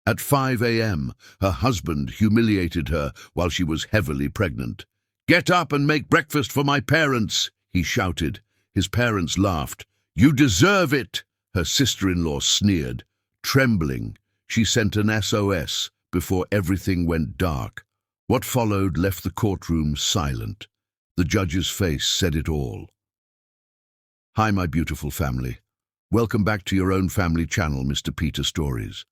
At 5 a.m., her husband humiliated her while she was heavily pregnant. "Get up and make breakfast for my parents," he shouted. His parents laughed. "You deserve it," her sister-in-law sneered. Trembling, she sent an SOS before everything went dark. What followed left the courtroom silent. The judge's face said it all. Hi, my beautiful family. Welcome back to your own family channel, Mr. Peter Stories.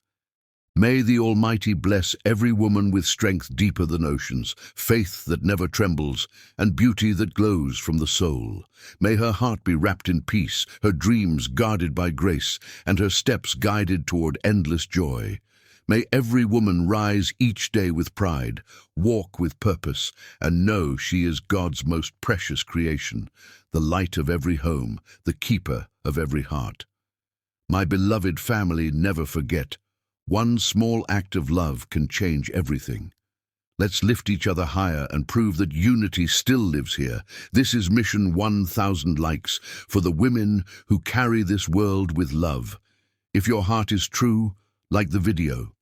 May the Almighty bless every woman with strength deeper than oceans, faith that never trembles, and beauty that glows from the soul. May her heart be wrapped in peace, her dreams guarded by grace, and her steps guided toward endless joy. May every woman rise each day with pride, walk with purpose, and know she is God's most precious creation, the light of every home, the keeper of every heart. My beloved family, never forget, one small act of love can change everything. Let's lift each other higher and prove that unity still lives here. This is Mission 1000 likes for the women who carry this world with love. If your heart is true, like the video.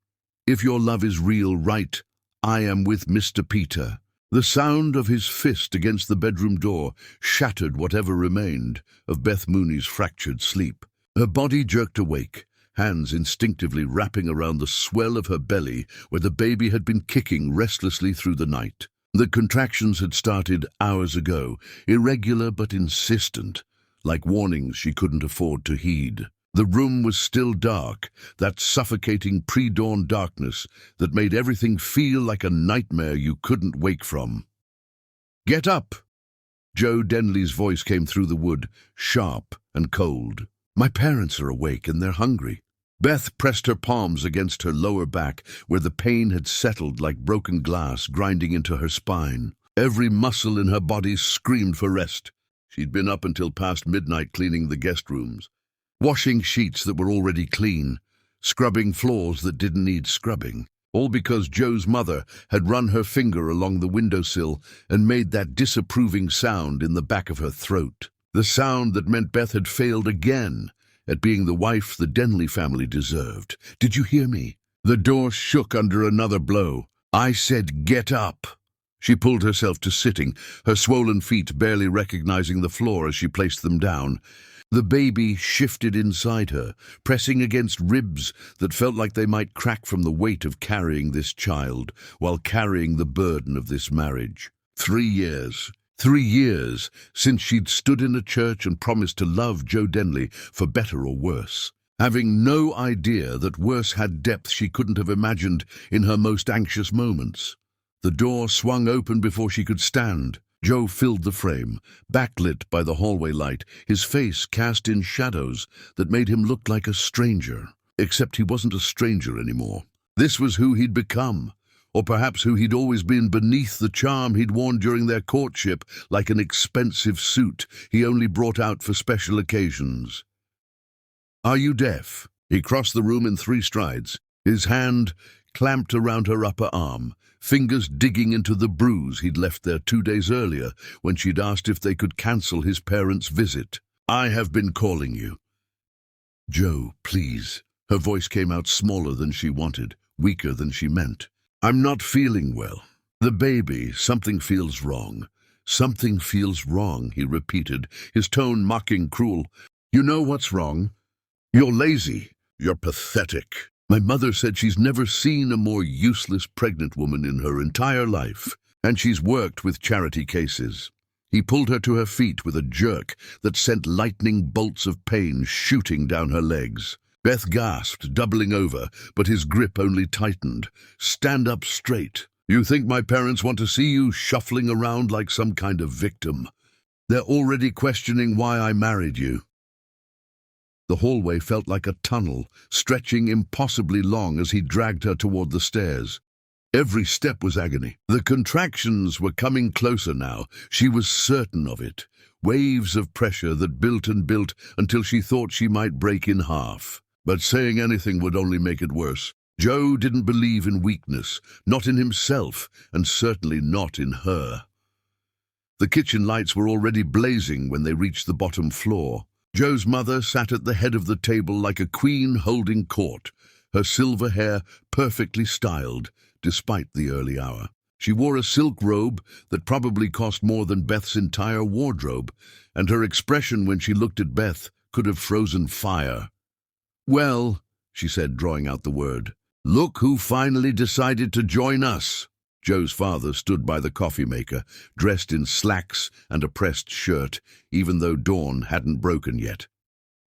If your love is real, write, "I am with Mr. Peter." The sound of his fist against the bedroom door shattered whatever remained of Beth Mooney's fractured sleep. Her body jerked awake, hands instinctively wrapping around the swell of her belly where the baby had been kicking restlessly through the night. The contractions had started hours ago, irregular but insistent, like warnings she couldn't afford to heed. The room was still dark, that suffocating pre-dawn darkness that made everything feel like a nightmare you couldn't wake from. "Get up!" Joe Denley's voice came through the wood, sharp and cold. "My parents are awake and they're hungry." Beth pressed her palms against her lower back, where the pain had settled like broken glass grinding into her spine. Every muscle in her body screamed for rest. She'd been up until past midnight cleaning the guest rooms, washing sheets that were already clean, scrubbing floors that didn't need scrubbing, all because Joe's mother had run her finger along the windowsill and made that disapproving sound in the back of her throat. The sound that meant Beth had failed again at being the wife the Denley family deserved. "Did you hear me?" The door shook under another blow. "I said get up." She pulled herself to sitting, her swollen feet barely recognizing the floor as she placed them down. The baby shifted inside her, pressing against ribs that felt like they might crack from the weight of carrying this child, while carrying the burden of this marriage. 3 years. 3 years since she'd stood in a church and promised to love Joe Denley for better or worse, having no idea that worse had depth she couldn't have imagined in her most anxious moments. The door swung open before she could stand. Joe filled the frame, backlit by the hallway light, his face cast in shadows that made him look like a stranger. Except he wasn't a stranger anymore. This was who he'd become. Or perhaps who he'd always been beneath the charm he'd worn during their courtship, like an expensive suit he only brought out for special occasions. "Are you deaf?" He crossed the room in 3 strides, his hand clamped around her upper arm, fingers digging into the bruise he'd left there 2 days earlier when she'd asked if they could cancel his parents' visit. "I have been calling you." "Joe, please." Her voice came out smaller than she wanted, weaker than she meant. "I'm not feeling well. The baby, something feels wrong. Something feels wrong," he repeated, his tone mocking cruel. "You know what's wrong? You're lazy. You're pathetic. My mother said she's never seen a more useless pregnant woman in her entire life, and she's worked with charity cases." He pulled her to her feet with a jerk that sent lightning bolts of pain shooting down her legs. Beth gasped, doubling over, but his grip only tightened. "Stand up straight. You think my parents want to see you shuffling around like some kind of victim? They're already questioning why I married you." The hallway felt like a tunnel, stretching impossibly long as he dragged her toward the stairs. Every step was agony. The contractions were coming closer now. She was certain of it. Waves of pressure that built and built until she thought she might break in half. But saying anything would only make it worse. Joe didn't believe in weakness, not in himself, and certainly not in her. The kitchen lights were already blazing when they reached the bottom floor. Joe's mother sat at the head of the table like a queen holding court, her silver hair perfectly styled, despite the early hour. She wore a silk robe that probably cost more than Beth's entire wardrobe, and her expression when she looked at Beth could have frozen fire. "Well," she said, drawing out the word, "look who finally decided to join us." Joe's father stood by the coffee maker, dressed in slacks and a pressed shirt, even though dawn hadn't broken yet.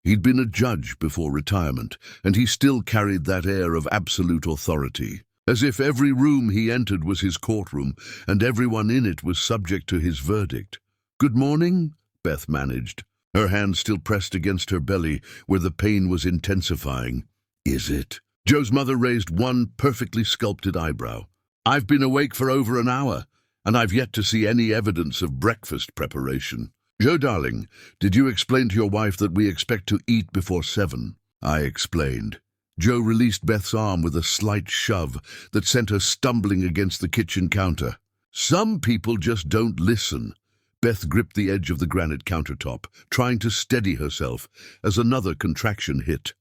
He'd been a judge before retirement, and he still carried that air of absolute authority, as if every room he entered was his courtroom, and everyone in it was subject to his verdict. "Good morning," Beth managed, her hand still pressed against her belly, where the pain was intensifying. "Is it?" Joe's mother raised one perfectly sculpted eyebrow. "I've been awake for over an hour, and I've yet to see any evidence of breakfast preparation." "Joe, darling, did you explain to your wife that we expect to eat before 7? "I explained." Joe released Beth's arm with a slight shove that sent her stumbling against the kitchen counter. "Some people just don't listen." Beth gripped the edge of the granite countertop, trying to steady herself, as another contraction hit.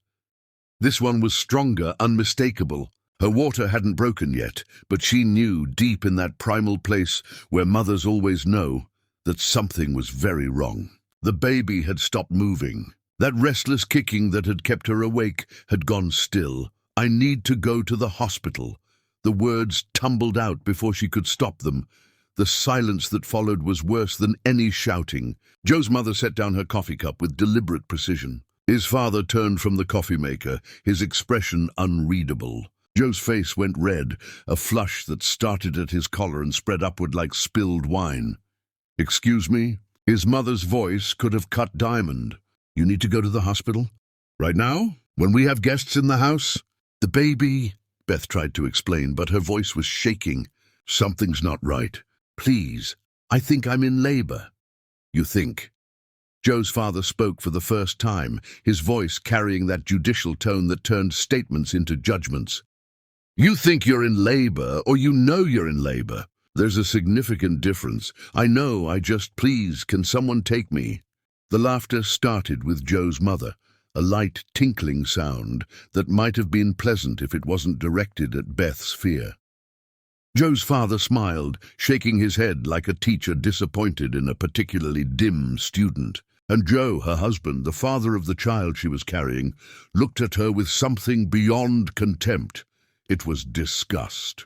This one was stronger, unmistakable. Her water hadn't broken yet, but she knew, deep in that primal place where mothers always know, that something was very wrong. The baby had stopped moving. That restless kicking that had kept her awake had gone still. "I need to go to the hospital." The words tumbled out before she could stop them. The silence that followed was worse than any shouting. Joe's mother set down her coffee cup with deliberate precision. His father turned from the coffee maker, his expression unreadable. Joe's face went red, a flush that started at his collar and spread upward like spilled wine. "Excuse me?" His mother's voice could have cut diamond. "You need to go to the hospital? Right now? When we have guests in the house?" "The baby," Beth tried to explain, but her voice was shaking. "Something's not right. Please, I think I'm in labor." "You think?" Joe's father spoke for the first time, his voice carrying that judicial tone that turned statements into judgments. "You think you're in labor, or you know you're in labor. There's a significant difference. Please, can someone take me?" The laughter started with Joe's mother, a light tinkling sound that might have been pleasant if it wasn't directed at Beth's fear. Joe's father smiled, shaking his head like a teacher disappointed in a particularly dim student. And Joe, her husband, the father of the child she was carrying, looked at her with something beyond contempt. It was disgust.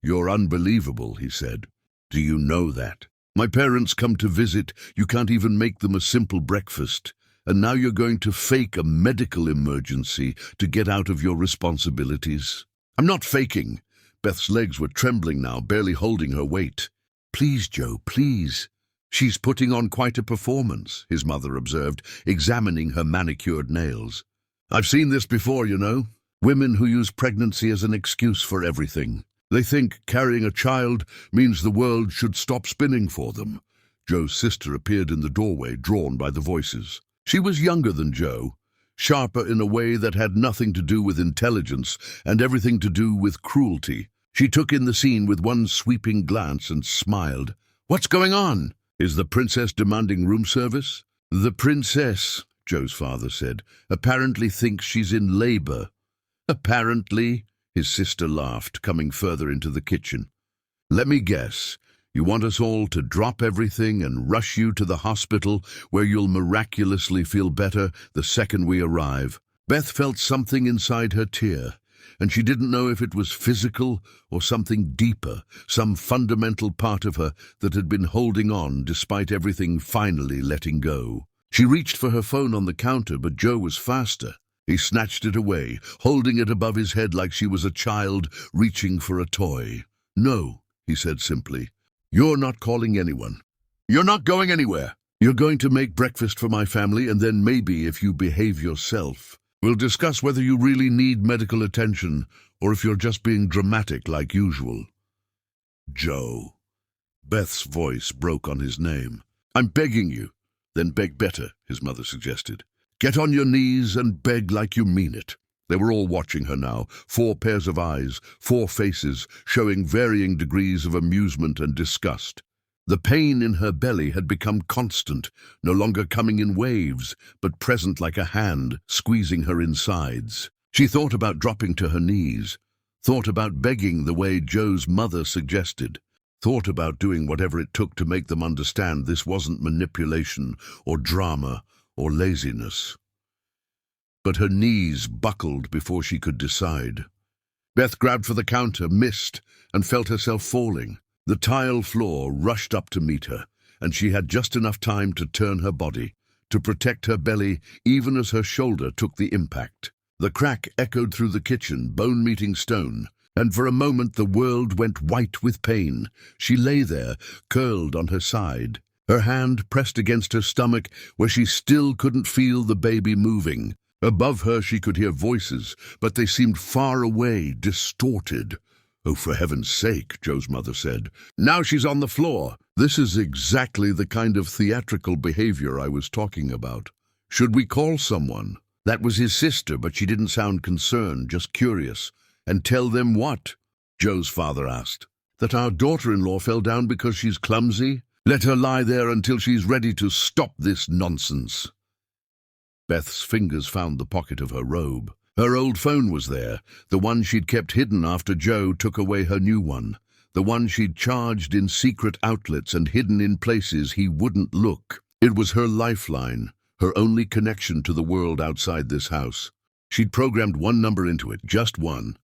"You're unbelievable," he said. "Do you know that? My parents come to visit, you can't even make them a simple breakfast, and now you're going to fake a medical emergency to get out of your responsibilities." "I'm not faking." Beth's legs were trembling now, barely holding her weight. "Please, Joe, please." "She's putting on quite a performance," his mother observed, examining her manicured nails. "I've seen this before, you know. Women who use pregnancy as an excuse for everything. They think carrying a child means the world should stop spinning for them." Joe's sister appeared in the doorway, drawn by the voices. She was younger than Joe, sharper in a way that had nothing to do with intelligence and everything to do with cruelty. She took in the scene with one sweeping glance and smiled. "What's going on? Is the princess demanding room service?" "The princess," Joe's father said, "apparently thinks she's in labor." "Apparently?" His sister laughed, coming further into the kitchen. "Let me guess. You want us all to drop everything and rush you to the hospital where you'll miraculously feel better the second we arrive." Beth felt something inside her tear, and she didn't know if it was physical or something deeper, some fundamental part of her that had been holding on despite everything finally letting go. She reached for her phone on the counter, but Joe was faster. He snatched it away, holding it above his head like she was a child reaching for a toy. "No," he said simply. "You're not calling anyone. You're not going anywhere. You're going to make breakfast for my family, and then maybe, if you behave yourself, we'll discuss whether you really need medical attention or if you're just being dramatic like usual." "Joe." Beth's voice broke on his name. "I'm begging you." "Then beg better," his mother suggested. "Get on your knees and beg like you mean it." They were all watching her now, 4 pairs of eyes, 4 faces, showing varying degrees of amusement and disgust. The pain in her belly had become constant, no longer coming in waves, but present like a hand, squeezing her insides. She thought about dropping to her knees, thought about begging the way Joe's mother suggested, thought about doing whatever it took to make them understand this wasn't manipulation or drama or laziness. But her knees buckled before she could decide. Beth grabbed for the counter, missed, and felt herself falling. The tile floor rushed up to meet her, and she had just enough time to turn her body, to protect her belly even as her shoulder took the impact. The crack echoed through the kitchen, bone meeting stone, and for a moment the world went white with pain. She lay there, curled on her side, her hand pressed against her stomach where she still couldn't feel the baby moving. Above her she could hear voices, but they seemed far away, distorted. "Oh, for heaven's sake," Joe's mother said. "Now she's on the floor." This is exactly the kind of theatrical behavior I was talking about. Should we call someone? That was his sister, but she didn't sound concerned, just curious. And tell them what? Joe's father asked. That our daughter-in-law fell down because she's clumsy? Let her lie there until she's ready to stop this nonsense. Beth's fingers found the pocket of her robe. Her old phone was there, the one she'd kept hidden after Joe took away her new one, the one she'd charged in secret outlets and hidden in places he wouldn't look. It was her lifeline, her only connection to the world outside this house. She'd programmed one number into it, just one.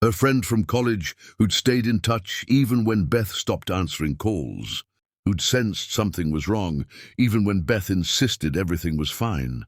Her friend from college who'd stayed in touch even when Beth stopped answering calls, who'd sensed something was wrong even when Beth insisted everything was fine.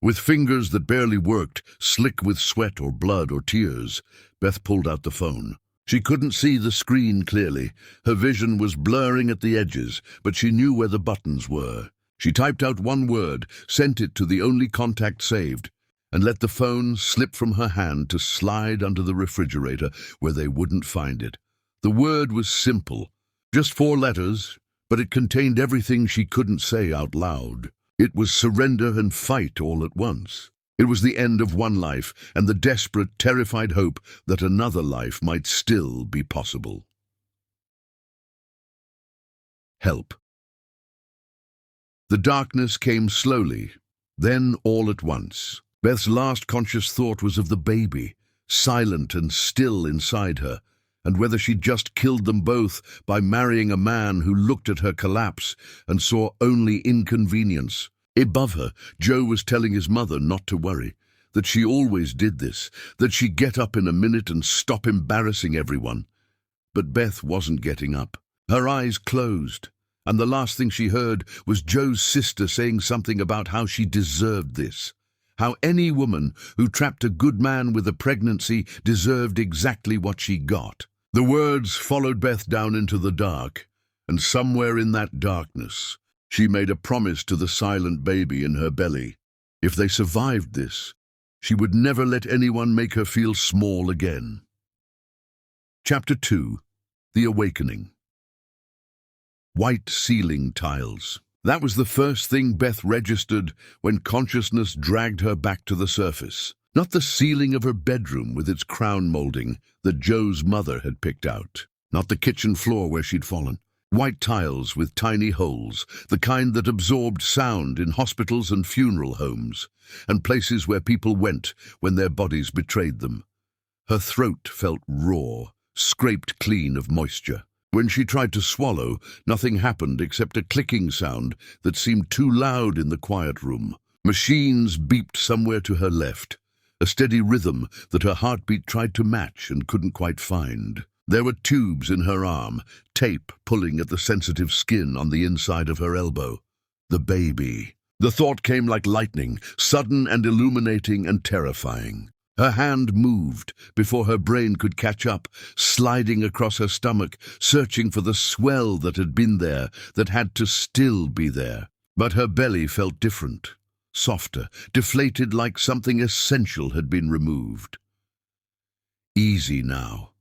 With fingers that barely worked, slick with sweat or blood or tears, Beth pulled out the phone. She couldn't see the screen clearly. Her vision was blurring at the edges, but she knew where the buttons were. She typed out one word, sent it to the only contact saved, and let the phone slip from her hand to slide under the refrigerator where they wouldn't find it. The word was simple, just 4 letters, but it contained everything she couldn't say out loud. It was surrender and fight all at once. It was the end of one life and the desperate, terrified hope that another life might still be possible. Help. The darkness came slowly, then all at once. Beth's last conscious thought was of the baby, silent and still inside her, and whether she'd just killed them both by marrying a man who looked at her collapse and saw only inconvenience. Above her, Joe was telling his mother not to worry, that she always did this, that she'd get up in a minute and stop embarrassing everyone. But Beth wasn't getting up. Her eyes closed, and the last thing she heard was Joe's sister saying something about how she deserved this. How any woman who trapped a good man with a pregnancy deserved exactly what she got. The words followed Beth down into the dark, and somewhere in that darkness, she made a promise to the silent baby in her belly. If they survived this, she would never let anyone make her feel small again. Chapter 2. The Awakening. White ceiling tiles. That was the first thing Beth registered when consciousness dragged her back to the surface. Not the ceiling of her bedroom with its crown molding that Joe's mother had picked out. Not the kitchen floor where she'd fallen. White tiles with tiny holes, the kind that absorbed sound in hospitals and funeral homes, and places where people went when their bodies betrayed them. Her throat felt raw, scraped clean of moisture. When she tried to swallow, nothing happened except a clicking sound that seemed too loud in the quiet room. Machines beeped somewhere to her left, a steady rhythm that her heartbeat tried to match and couldn't quite find. There were tubes in her arm, tape pulling at the sensitive skin on the inside of her elbow. The baby. The thought came like lightning, sudden and illuminating and terrifying. Her hand moved before her brain could catch up, sliding across her stomach, searching for the swell that had been there, that had to still be there. But her belly felt different, softer, deflated like something essential had been removed. Easy now.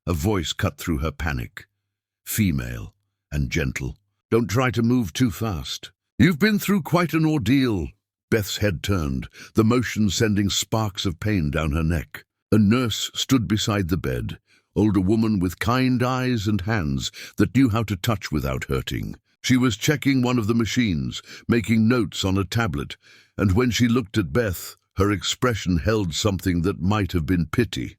A voice cut through her panic, female and gentle. Don't try to move too fast. You've been through quite an ordeal. Beth's head turned, the motion sending sparks of pain down her neck. A nurse stood beside the bed, older woman with kind eyes and hands that knew how to touch without hurting. She was checking one of the machines, making notes on a tablet, and when she looked at Beth, her expression held something that might have been pity.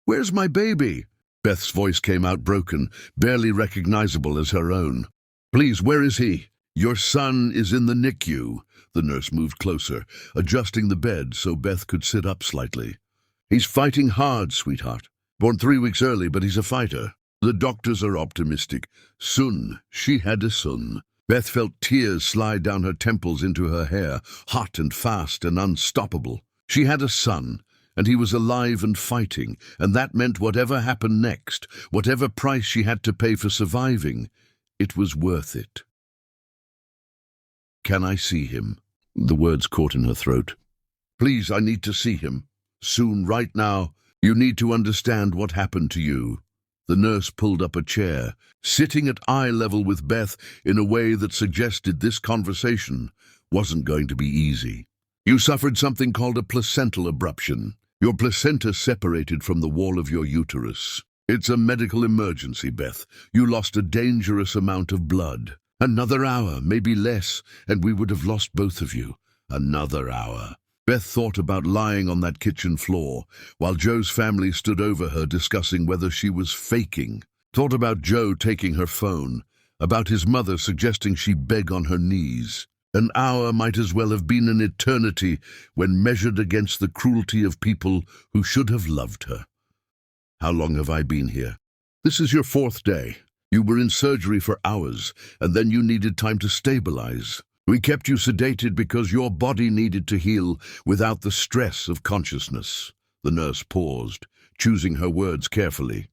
"Where's my baby?" Beth's voice came out broken, barely recognizable as her own. "Please, where is he?" "Your son is in the NICU." The nurse moved closer, adjusting the bed so Beth could sit up slightly. "He's fighting hard, sweetheart. Born 3 weeks early, but he's a fighter. The doctors are optimistic. Soon, she had a son." Beth felt tears slide down her temples into her hair, hot and fast and unstoppable. She had a son, and he was alive and fighting, and that meant whatever happened next, whatever price she had to pay for surviving, it was worth it. "Can I see him?" The words caught in her throat. "Please, I need to see him. Soon, right now. You need to understand what happened to you." The nurse pulled up a chair, sitting at eye level with Beth in a way that suggested this conversation wasn't going to be easy. "You suffered something called a placental abruption. Your placenta separated from the wall of your uterus. It's a medical emergency, Beth. You lost a dangerous amount of blood. Another hour, maybe less, and we would have lost both of you. Another hour." Beth thought about lying on that kitchen floor, while Joe's family stood over her discussing whether she was faking. Thought about Joe taking her phone, about his mother suggesting she beg on her knees. An hour might as well have been an eternity when measured against the cruelty of people who should have loved her. "How long have I been here?" "This is your 4th day. You were in surgery for hours, and then you needed time to stabilize. We kept you sedated because your body needed to heal without the stress of consciousness." The nurse paused, choosing her words carefully.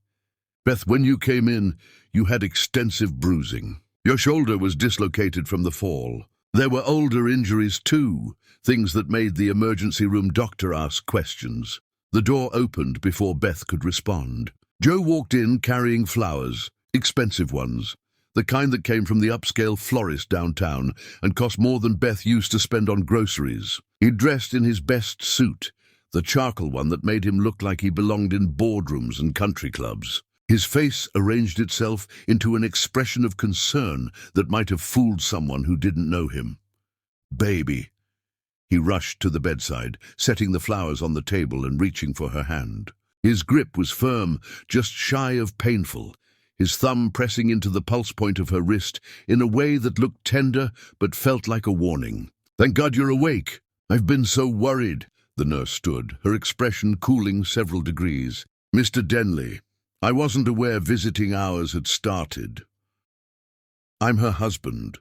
"Beth, when you came in, you had extensive bruising. Your shoulder was dislocated from the fall. There were older injuries too, things that made the emergency room doctor ask questions." The door opened before Beth could respond. Joe walked in carrying flowers, expensive ones, the kind that came from the upscale florist downtown and cost more than Beth used to spend on groceries. He dressed in his best suit, the charcoal one that made him look like he belonged in boardrooms and country clubs. His face arranged itself into an expression of concern that might have fooled someone who didn't know him. "Baby." He rushed to the bedside, setting the flowers on the table and reaching for her hand. His grip was firm, just shy of painful, his thumb pressing into the pulse point of her wrist in a way that looked tender but felt like a warning. "Thank God you're awake. I've been so worried." The nurse stood, her expression cooling several degrees. "Mr. Denley, I wasn't aware visiting hours had started. I'm her husband."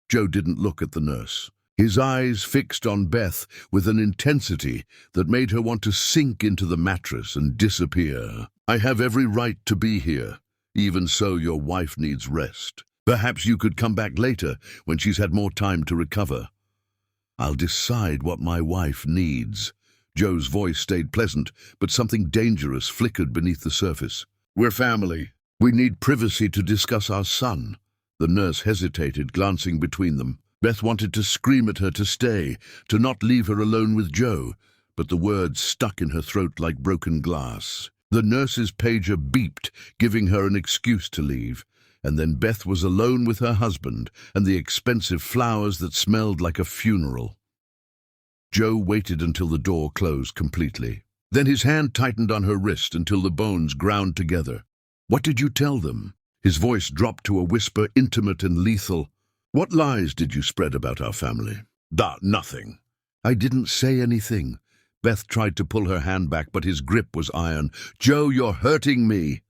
Joe didn't look at the nurse, his eyes fixed on Beth with an intensity that made her want to sink into the mattress and disappear. "I have every right to be here. Even so, your wife needs rest. Perhaps you could come back later when she's had more time to recover." "I'll decide what my wife needs." Joe's voice stayed pleasant, but something dangerous flickered beneath the surface. "We're family. We need privacy to discuss our son." The nurse hesitated, glancing between them. Beth wanted to scream at her to stay, to not leave her alone with Joe, but the words stuck in her throat like broken glass. The nurse's pager beeped, giving her an excuse to leave, and then Beth was alone with her husband and the expensive flowers that smelled like a funeral. Joe waited until the door closed completely. Then his hand tightened on her wrist until the bones ground together. "What did you tell them?" His voice dropped to a whisper intimate and lethal. "What lies did you spread about our family?" Nothing." "I didn't say anything." Beth tried to pull her hand back, but his grip was iron. "Joe, you're hurting me."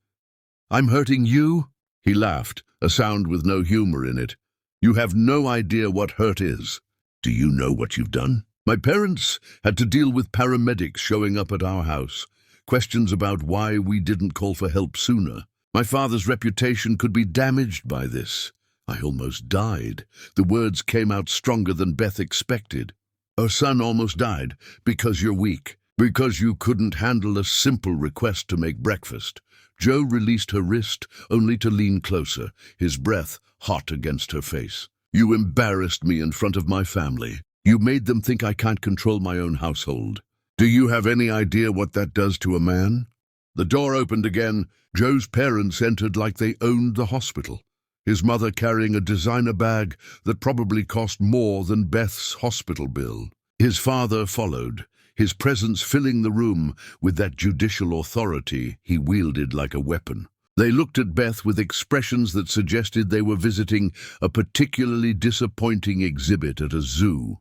"I'm hurting you?" He laughed, a sound with no humor in it. "You have no idea what hurt is. Do you know what you've done? My parents had to deal with paramedics showing up at our house, questions about why we didn't call for help sooner. My father's reputation could be damaged by this. I almost died." The words came out stronger than Beth expected. "Our son almost died because you're weak, because you couldn't handle a simple request to make breakfast." Joe released her wrist, only to lean closer, his breath hot against her face. "You embarrassed me in front of my family. You made them think I can't control my own household. Do you have any idea what that does to a man?" The door opened again. Joe's parents entered like they owned the hospital. his mother carrying a designer bag that probably cost more than Beth's hospital bill. His father followed, his presence filling the room with that judicial authority he wielded like a weapon. They looked at Beth with expressions that suggested they were visiting a particularly disappointing exhibit at a zoo.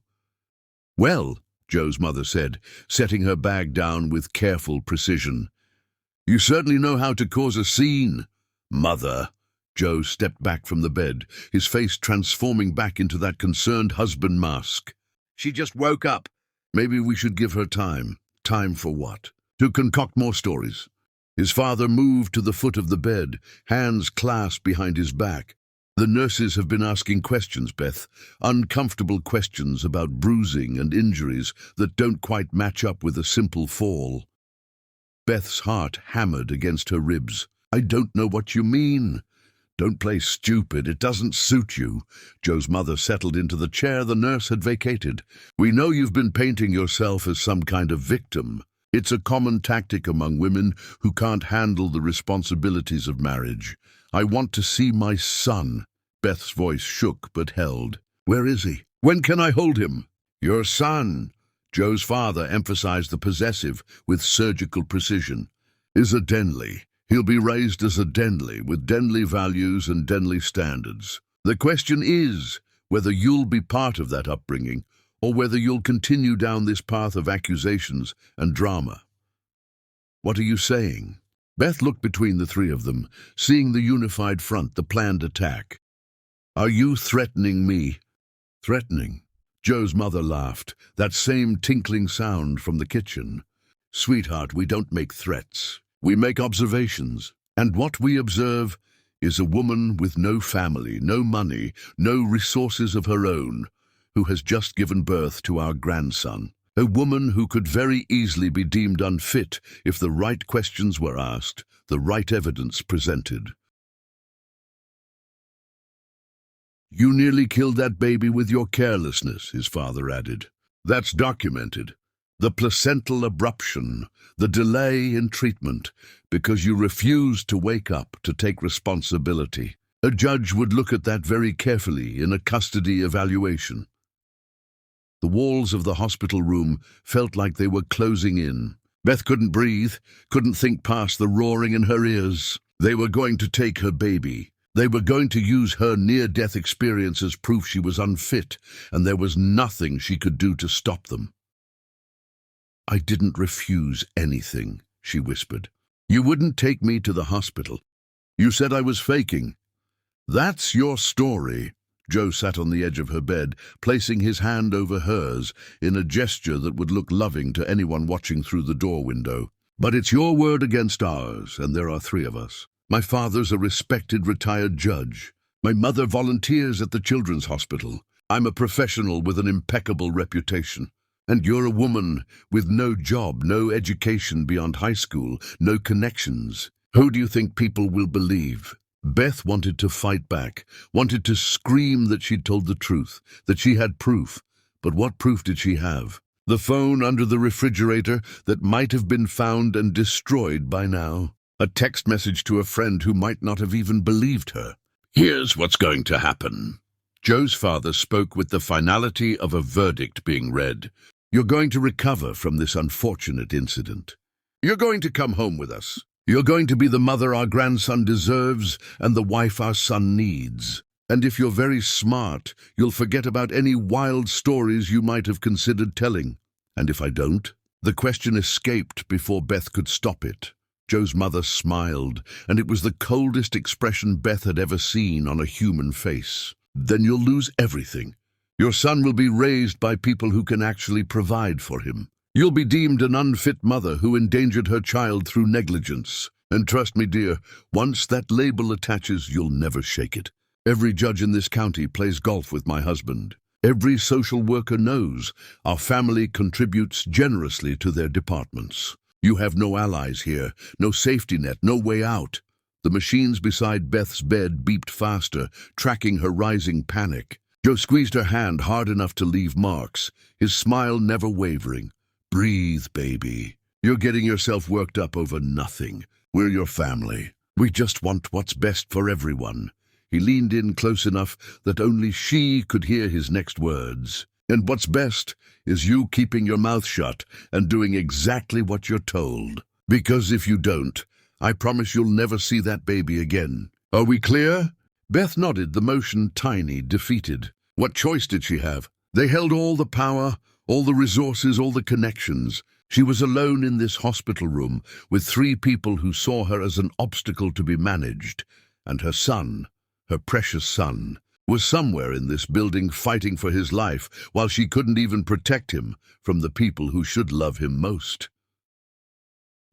"Well," Joe's mother said, setting her bag down with careful precision, "you certainly know how to cause a scene." "Mother." Joe stepped back from the bed, his face transforming back into that concerned husband mask. "She just woke up." "Maybe we should give her time." "Time for what?" "To concoct more stories." His father moved to the foot of the bed, hands clasped behind his back. "The nurses have been asking questions, Beth. Uncomfortable questions about bruising and injuries that don't quite match up with a simple fall." Beth's heart hammered against her ribs. "I don't know what you mean." "Don't play stupid, it doesn't suit you." Joe's mother settled into the chair the nurse had vacated. "We know you've been painting yourself as some kind of victim. It's a common tactic among women who can't handle the responsibilities of marriage. I want to see my son." Beth's voice shook but held. "Where is he? When can I hold him?" "Your son," Joe's father emphasized the possessive with surgical precision, "is a Denley. He'll be raised as a Denley, with Denley values and Denley standards. The question is whether you'll be part of that upbringing, or whether you'll continue down this path of accusations and drama." "What are you saying?" Beth looked between the three of them, seeing the unified front, the planned attack. "Are you threatening me?" "Threatening?" Joe's mother laughed, that same tinkling sound from the kitchen. "Sweetheart, we don't make threats. We make observations, and what we observe is a woman with no family, no money, no resources of her own, who has just given birth to our grandson. A woman who could very easily be deemed unfit if the right questions were asked, the right evidence presented." "You nearly killed that baby with your carelessness," his father added. "That's documented. The placental abruption, the delay in treatment, because you refused to wake up to take responsibility. A judge would look at that very carefully in a custody evaluation." The walls of the hospital room felt like they were closing in. Beth couldn't breathe, couldn't think past the roaring in her ears. They were going to take her baby. They were going to use her near-death experience as proof she was unfit, and there was nothing she could do to stop them. "I didn't refuse anything," she whispered. "You wouldn't take me to the hospital. You said I was faking." "That's your story." Joe sat on the edge of her bed, placing his hand over hers in a gesture that would look loving to anyone watching through the door window. "But it's your word against ours, and there are three of us. My father's a respected retired judge. My mother volunteers at the children's hospital. I'm a professional with an impeccable reputation. And you're a woman with no job, no education beyond high school, no connections. Who do you think people will believe?" Beth wanted to fight back, wanted to scream that she'd told the truth, that she had proof. But what proof did she have? The phone under the refrigerator that might have been found and destroyed by now. A text message to a friend who might not have even believed her. "Here's what's going to happen." Joe's father spoke with the finality of a verdict being read. "You're going to recover from this unfortunate incident. You're going to come home with us. You're going to be the mother our grandson deserves and the wife our son needs. And if you're very smart, you'll forget about any wild stories you might have considered telling. And if I don't?" The question escaped before Beth could stop it. Joe's mother smiled, and it was the coldest expression Beth had ever seen on a human face. "Then you'll lose everything. Your son will be raised by people who can actually provide for him. You'll be deemed an unfit mother who endangered her child through negligence. And trust me, dear, once that label attaches, you'll never shake it. Every judge in this county plays golf with my husband. Every social worker knows our family contributes generously to their departments. You have no allies here, no safety net, no way out." The machines beside Beth's bed beeped faster, tracking her rising panic. Joe squeezed her hand hard enough to leave marks, his smile never wavering. "Breathe, baby. You're getting yourself worked up over nothing. We're your family. We just want what's best for everyone." He leaned in close enough that only she could hear his next words. "And what's best is you keeping your mouth shut and doing exactly what you're told. Because if you don't, I promise you'll never see that baby again. Are we clear?" Beth nodded, the motion tiny, defeated. What choice did she have? They held all the power, all the resources, all the connections. She was alone in this hospital room with 3 people who saw her as an obstacle to be managed. And her son, her precious son, was somewhere in this building fighting for his life while she couldn't even protect him from the people who should love him most.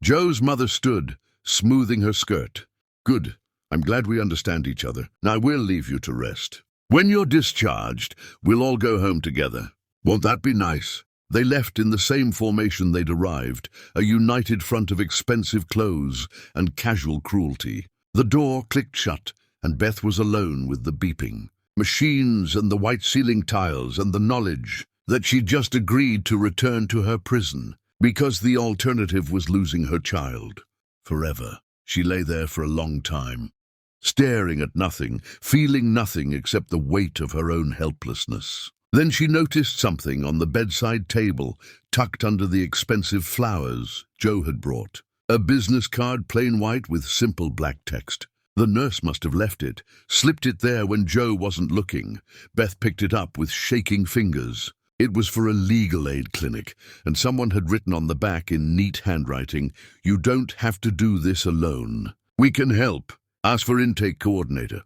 Joe's mother stood, smoothing her skirt. "Good. I'm glad we understand each other. Now we'll leave you to rest. When you're discharged, we'll all go home together. Won't that be nice?" They left in the same formation they'd arrived, a united front of expensive clothes and casual cruelty. The door clicked shut, and Beth was alone with the beeping machines and the white ceiling tiles and the knowledge that she'd just agreed to return to her prison because the alternative was losing her child. Forever. She lay there for a long time, staring at nothing, feeling nothing except the weight of her own helplessness. Then she noticed something on the bedside table, tucked under the expensive flowers Joe had brought. A business card, plain white with simple black text. The nurse must have left it, slipped it there when Joe wasn't looking. Beth picked it up with shaking fingers. It was for a legal aid clinic, and someone had written on the back in neat handwriting, "You don't have to do this alone. We can help. Ask for intake coordinator."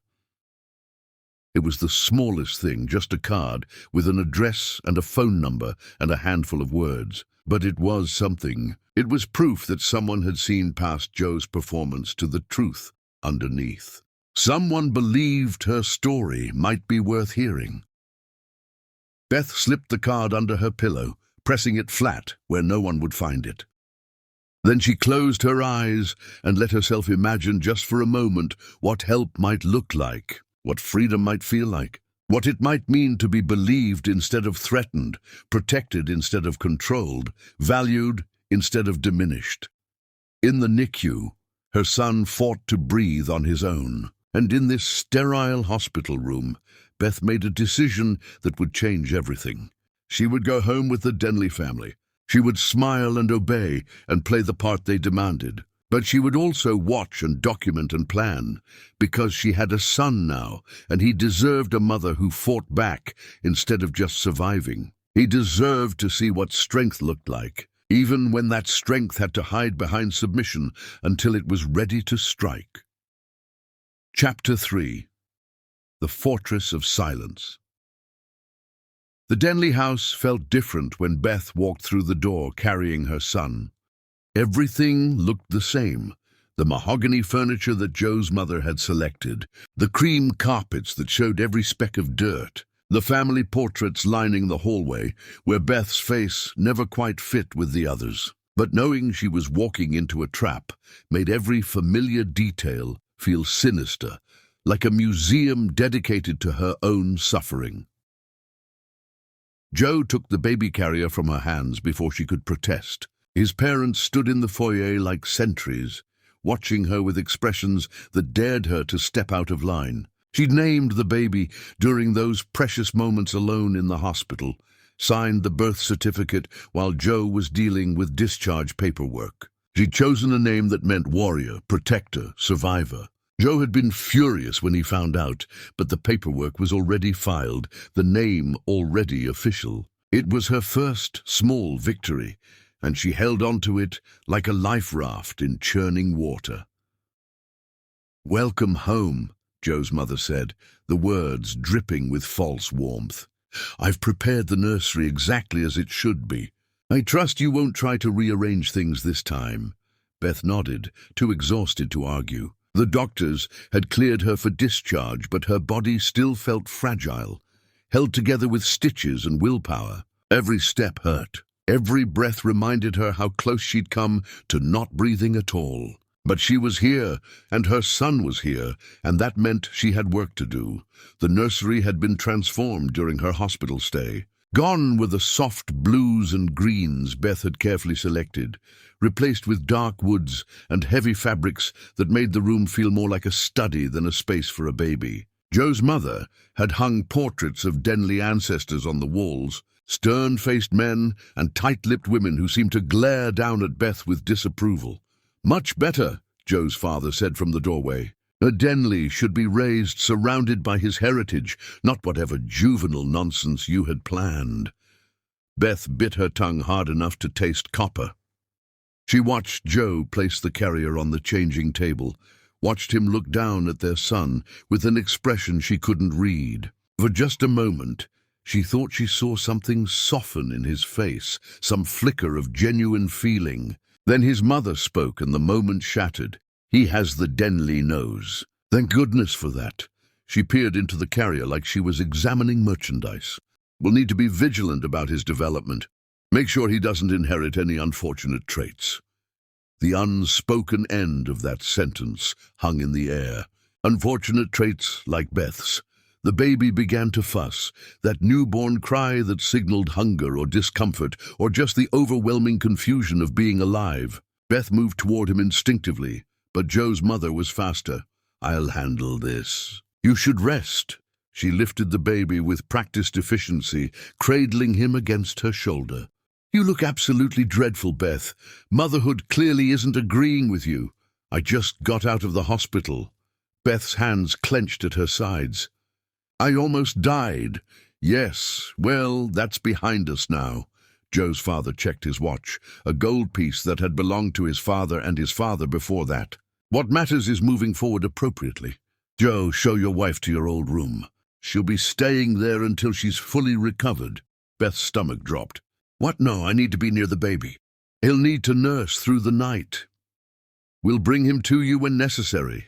It was the smallest thing, just a card with an address and a phone number and a handful of words. But it was something. It was proof that someone had seen past Joe's performance to the truth underneath. Someone believed her story might be worth hearing. Beth slipped the card under her pillow, pressing it flat where no one would find it. Then she closed her eyes and let herself imagine just for a moment what help might look like, what freedom might feel like, what it might mean to be believed instead of threatened, protected instead of controlled, valued instead of diminished. In the NICU, her son fought to breathe on his own, and in this sterile hospital room, Beth made a decision that would change everything. She would go home with the Denley family. She would smile and obey and play the part they demanded. But she would also watch and document and plan, because she had a son now, and he deserved a mother who fought back instead of just surviving. He deserved to see what strength looked like, even when that strength had to hide behind submission until it was ready to strike. Chapter 3. The Fortress of Silence. The Denley house felt different when Beth walked through the door carrying her son. Everything looked the same. The mahogany furniture that Joe's mother had selected, the cream carpets that showed every speck of dirt, the family portraits lining the hallway where Beth's face never quite fit with the others. But knowing she was walking into a trap made every familiar detail feel sinister, like a museum dedicated to her own suffering. Joe took the baby carrier from her hands before she could protest. His parents stood in the foyer like sentries, watching her with expressions that dared her to step out of line. She'd named the baby during those precious moments alone in the hospital, signed the birth certificate while Joe was dealing with discharge paperwork. She'd chosen a name that meant warrior, protector, survivor. Joe had been furious when he found out, but the paperwork was already filed, the name already official. It was her first small victory, and she held on to it like a life raft in churning water. "Welcome home," Joe's mother said, the words dripping with false warmth. "I've prepared the nursery exactly as it should be. I trust you won't try to rearrange things this time." Beth nodded, too exhausted to argue. The doctors had cleared her for discharge, but her body still felt fragile, held together with stitches and willpower. Every step hurt. Every breath reminded her how close she'd come to not breathing at all. But she was here, and her son was here, and that meant she had work to do. The nursery had been transformed during her hospital stay. Gone were the soft blues and greens Beth had carefully selected, replaced with dark woods and heavy fabrics that made the room feel more like a study than a space for a baby. Joe's mother had hung portraits of Denley ancestors on the walls, stern-faced men and tight-lipped women who seemed to glare down at Beth with disapproval. "Much better," Joe's father said from the doorway. "A Denley should be raised surrounded by his heritage, not whatever juvenile nonsense you had planned." Beth bit her tongue hard enough to taste copper. She watched Joe place the carrier on the changing table, watched him look down at their son with an expression she couldn't read. For just a moment, she thought she saw something soften in his face, some flicker of genuine feeling. Then his mother spoke and the moment shattered. "He has the Denley nose." Thank goodness for that. She peered into the carrier like she was examining merchandise. "We'll need to be vigilant about his development. Make sure he doesn't inherit any unfortunate traits." The unspoken end of that sentence hung in the air. Unfortunate traits like Beth's. The baby began to fuss, that newborn cry that signaled hunger or discomfort or just the overwhelming confusion of being alive. Beth moved toward him instinctively, but Joe's mother was faster. "I'll handle this. You should rest." She lifted the baby with practiced efficiency, cradling him against her shoulder. "You look absolutely dreadful, Beth. Motherhood clearly isn't agreeing with you. I just got out of the hospital." Beth's hands clenched at her sides. "I almost died." "Yes, well, that's behind us now." Joe's father checked his watch, a gold piece that had belonged to his father and his father before that. "What matters is moving forward appropriately. Joe, show your wife to your old room. She'll be staying there until she's fully recovered." Beth's stomach dropped. "What? No, I need to be near the baby. He'll need to nurse through the night. We'll bring him to you when necessary."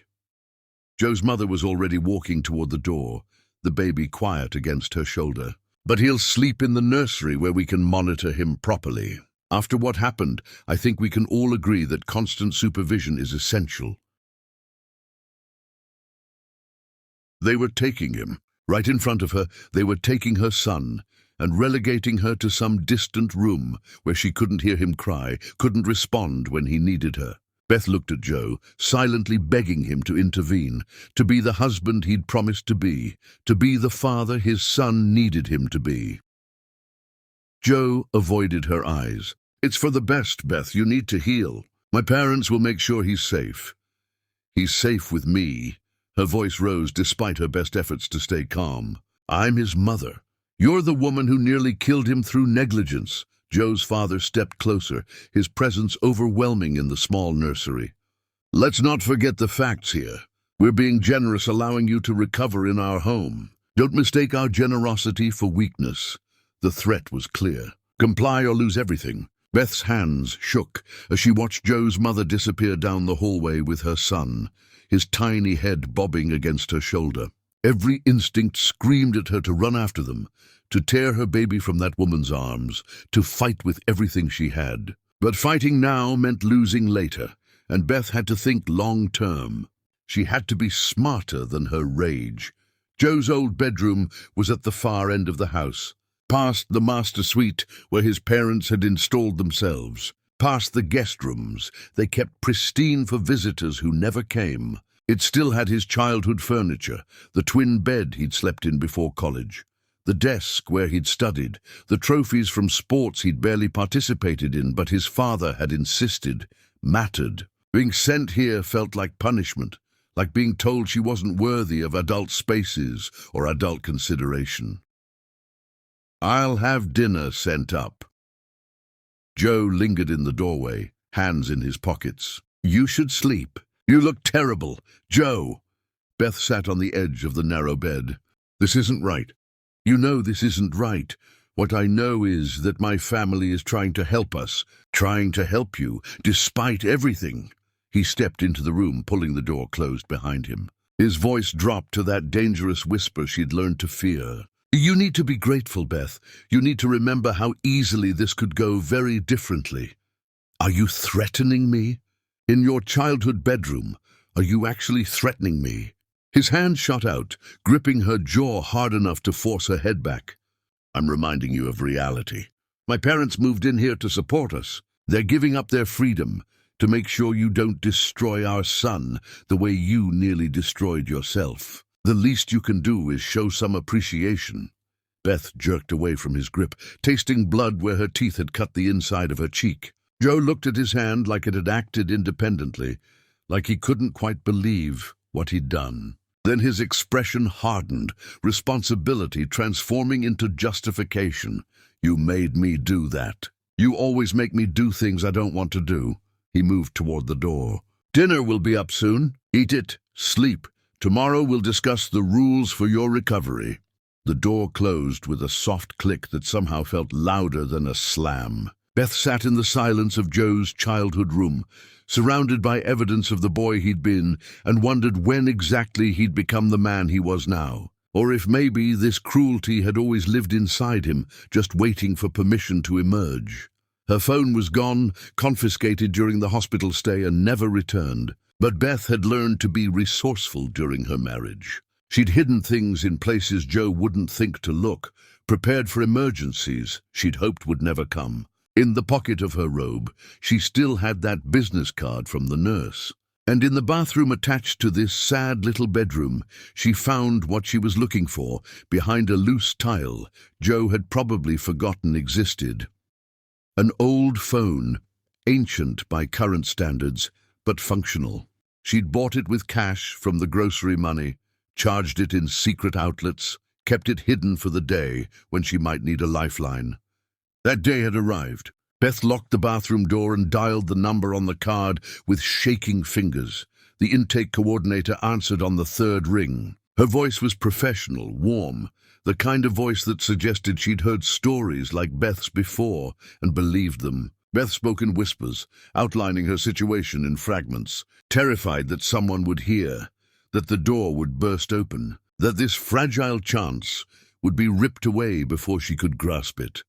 Joe's mother was already walking toward the door, the baby quiet against her shoulder. "But he'll sleep in the nursery where we can monitor him properly. After what happened, I think we can all agree that constant supervision is essential." They were taking him. Right in front of her, they were taking her son and relegating her to some distant room where she couldn't hear him cry, couldn't respond when he needed her. Beth looked at Joe, silently begging him to intervene, to be the husband he'd promised to be the father his son needed him to be. Joe avoided her eyes. "It's for the best, Beth. You need to heal. My parents will make sure he's safe." "He's safe with me." Her voice rose despite her best efforts to stay calm. "I'm his mother. You're the woman who nearly killed him through negligence." Joe's father stepped closer, his presence overwhelming in the small nursery. "Let's not forget the facts here. We're being generous, allowing you to recover in our home. Don't mistake our generosity for weakness." The threat was clear. Comply or lose everything. Beth's hands shook as she watched Joe's mother disappear down the hallway with her son, his tiny head bobbing against her shoulder. Every instinct screamed at her to run after them, to tear her baby from that woman's arms, to fight with everything she had. But fighting now meant losing later, and Beth had to think long-term. She had to be smarter than her rage. Joe's old bedroom was at the far end of the house, past the master suite where his parents had installed themselves, past the guest rooms they kept pristine for visitors who never came. It still had his childhood furniture, the twin bed he'd slept in before college, the desk where he'd studied, the trophies from sports he'd barely participated in but his father had insisted mattered. Being sent here felt like punishment, like being told she wasn't worthy of adult spaces or adult consideration. "I'll have dinner sent up." Joe lingered in the doorway, hands in his pockets. "You should sleep. You look terrible. Joe." Beth sat on the edge of the narrow bed. "This isn't right. You know this isn't right. What I know is that my family is trying to help us, trying to help you, despite everything." He stepped into the room, pulling the door closed behind him. His voice dropped to that dangerous whisper she'd learned to fear. "You need to be grateful, Beth. You need to remember how easily this could go very differently." "Are you threatening me? In your childhood bedroom, are you actually threatening me?" His hand shot out, gripping her jaw hard enough to force her head back. "I'm reminding you of reality. My parents moved in here to support us. They're giving up their freedom to make sure you don't destroy our son the way you nearly destroyed yourself." The least you can do is show some appreciation. Beth jerked away from his grip, tasting blood where her teeth had cut the inside of her cheek. Joe looked at his hand like it had acted independently, like he couldn't quite believe what he'd done. Then his expression hardened, responsibility transforming into justification. "You made me do that. You always make me do things I don't want to do." He moved toward the door. "Dinner will be up soon. Eat it. Sleep. Tomorrow we'll discuss the rules for your recovery." The door closed with a soft click that somehow felt louder than a slam. Beth sat in the silence of Joe's childhood room, surrounded by evidence of the boy he'd been, and wondered when exactly he'd become the man he was now. Or if maybe this cruelty had always lived inside him, just waiting for permission to emerge. Her phone was gone, confiscated during the hospital stay, and never returned. But Beth had learned to be resourceful during her marriage. She'd hidden things in places Joe wouldn't think to look, prepared for emergencies she'd hoped would never come. In the pocket of her robe, she still had that business card from the nurse. And in the bathroom attached to this sad little bedroom, she found what she was looking for, behind a loose tile Joe had probably forgotten existed. An old phone, ancient by current standards, but functional. She'd bought it with cash from the grocery money, charged it in secret outlets, kept it hidden for the day when she might need a lifeline. That day had arrived. Beth locked the bathroom door and dialed the number on the card with shaking fingers. The intake coordinator answered on the third ring. Her voice was professional, warm, the kind of voice that suggested she'd heard stories like Beth's before and believed them. Beth spoke in whispers, outlining her situation in fragments, terrified that someone would hear, that the door would burst open, that this fragile chance would be ripped away before she could grasp it.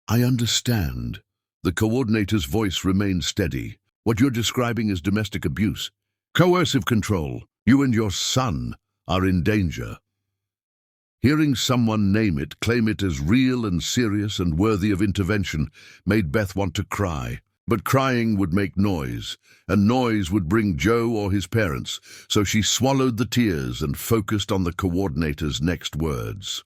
"I understand." The coordinator's voice remained steady. "What you're describing is domestic abuse. Coercive control. You and your son are in danger." Hearing someone name it, claim it as real and serious and worthy of intervention, made Beth want to cry. But crying would make noise, and noise would bring Joe or his parents, so she swallowed the tears and focused on the coordinator's next words.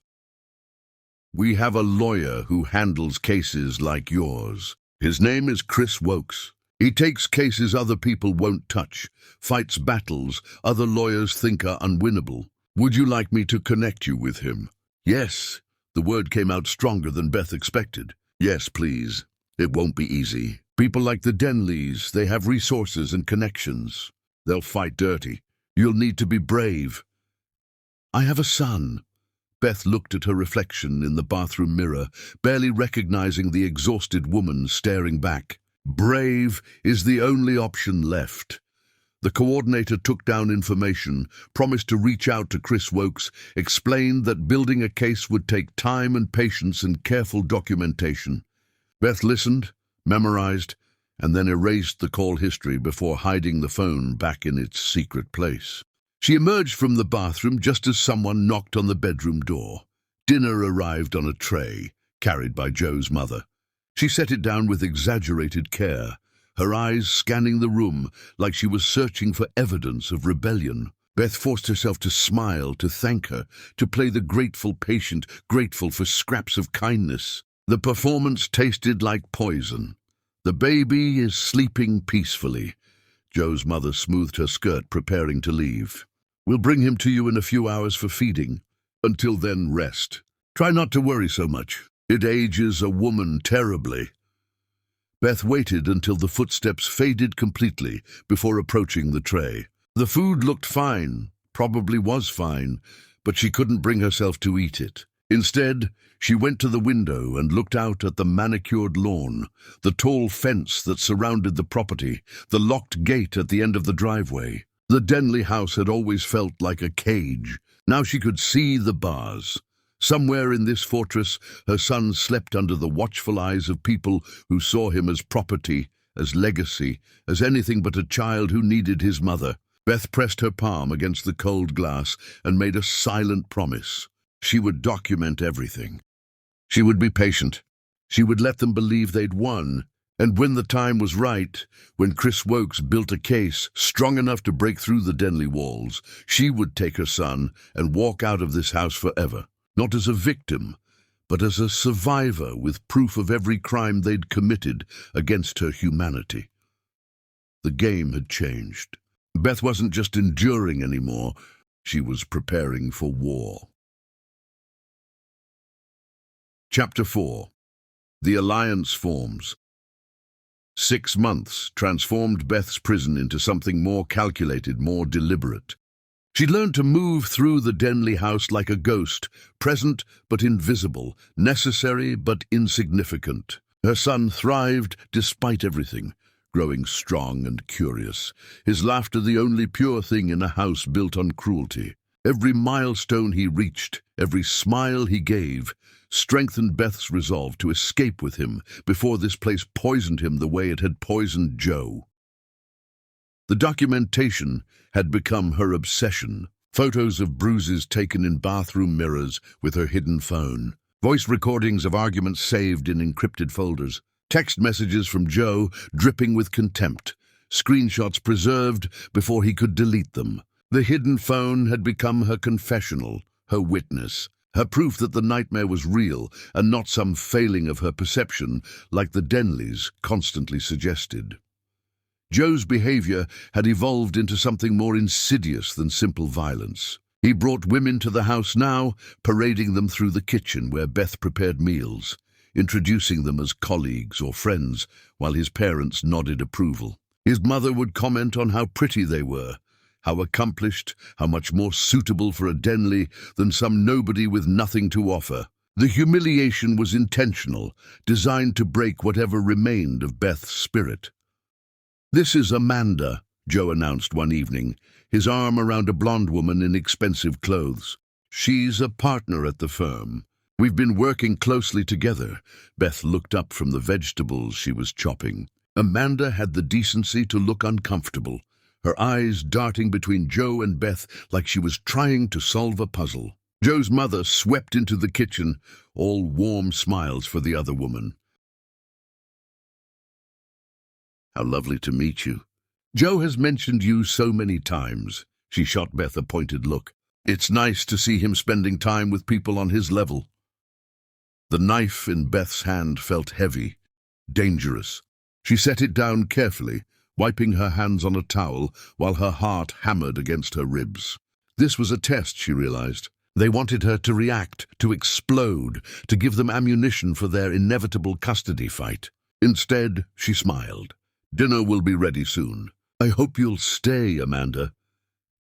"We have a lawyer who handles cases like yours. His name is Chris Wokes. He takes cases other people won't touch, fights battles other lawyers think are unwinnable. Would you like me to connect you with him?" "Yes." The word came out stronger than Beth expected. "Yes, please. It won't be easy. People like the Denleys, they have resources and connections. They'll fight dirty. You'll need to be brave." "I have a son." Beth looked at her reflection in the bathroom mirror, barely recognizing the exhausted woman staring back. Brave is the only option left. The coordinator took down information, promised to reach out to Chris Wokes, explained that building a case would take time and patience and careful documentation. Beth listened, memorized, and then erased the call history before hiding the phone back in its secret place. She emerged from the bathroom just as someone knocked on the bedroom door. Dinner arrived on a tray, carried by Joe's mother. She set it down with exaggerated care, her eyes scanning the room like she was searching for evidence of rebellion. Beth forced herself to smile, to thank her, to play the grateful patient, grateful for scraps of kindness. The performance tasted like poison. "The baby is sleeping peacefully." Joe's mother smoothed her skirt, preparing to leave. "We'll bring him to you in a few hours for feeding. Until then, rest. Try not to worry so much. It ages a woman terribly." Beth waited until the footsteps faded completely before approaching the tray. The food looked fine, probably was fine, but she couldn't bring herself to eat it. Instead, she went to the window and looked out at the manicured lawn, the tall fence that surrounded the property, the locked gate at the end of the driveway. The Denley house had always felt like a cage. Now she could see the bars. Somewhere in this fortress, her son slept under the watchful eyes of people who saw him as property, as legacy, as anything but a child who needed his mother. Beth pressed her palm against the cold glass and made a silent promise. She would document everything. She would be patient. She would let them believe they'd won, And when the time was right, when Chris Wokes built a case strong enough to break through the Denley walls, she would take her son and walk out of this house forever, not as a victim, but as a survivor with proof of every crime they'd committed against her humanity. The game had changed. Beth wasn't just enduring anymore, she was preparing for war. Chapter 4. The Alliance forms. 6 months transformed Beth's prison into something more calculated, more deliberate. She'd learned to move through the Denley house like a ghost, present but invisible, necessary but insignificant. Her son thrived despite everything, growing strong and curious, his laughter the only pure thing in a house built on cruelty. Every milestone he reached, every smile he gave, strengthened Beth's resolve to escape with him before this place poisoned him the way it had poisoned Joe. The documentation had become her obsession. Photos of bruises taken in bathroom mirrors with her hidden phone, voice recordings of arguments saved in encrypted folders, text messages from Joe dripping with contempt, screenshots preserved before he could delete them. The hidden phone had become her confessional, her witness, her proof that the nightmare was real and not some failing of her perception like the Denleys constantly suggested. Joe's behavior had evolved into something more insidious than simple violence. He brought women to the house now, parading them through the kitchen where Beth prepared meals, introducing them as colleagues or friends while his parents nodded approval. His mother would comment on how pretty they were, how accomplished, how much more suitable for a Denley than some nobody with nothing to offer. The humiliation was intentional, designed to break whatever remained of Beth's spirit. "This is Amanda," Joe announced one evening, his arm around a blonde woman in expensive clothes. "She's a partner at the firm. We've been working closely together." Beth looked up from the vegetables she was chopping. Amanda had the decency to look uncomfortable, her eyes darting between Joe and Beth like she was trying to solve a puzzle. Joe's mother swept into the kitchen, all warm smiles for the other woman. "How lovely to meet you. Joe has mentioned you so many times." She shot Beth a pointed look. "It's nice to see him spending time with people on his level." The knife in Beth's hand felt heavy, dangerous. She set it down carefully, wiping her hands on a towel while her heart hammered against her ribs. This was a test, she realized. They wanted her to react, to explode, to give them ammunition for their inevitable custody fight. Instead, she smiled. "Dinner will be ready soon. I hope you'll stay, Amanda."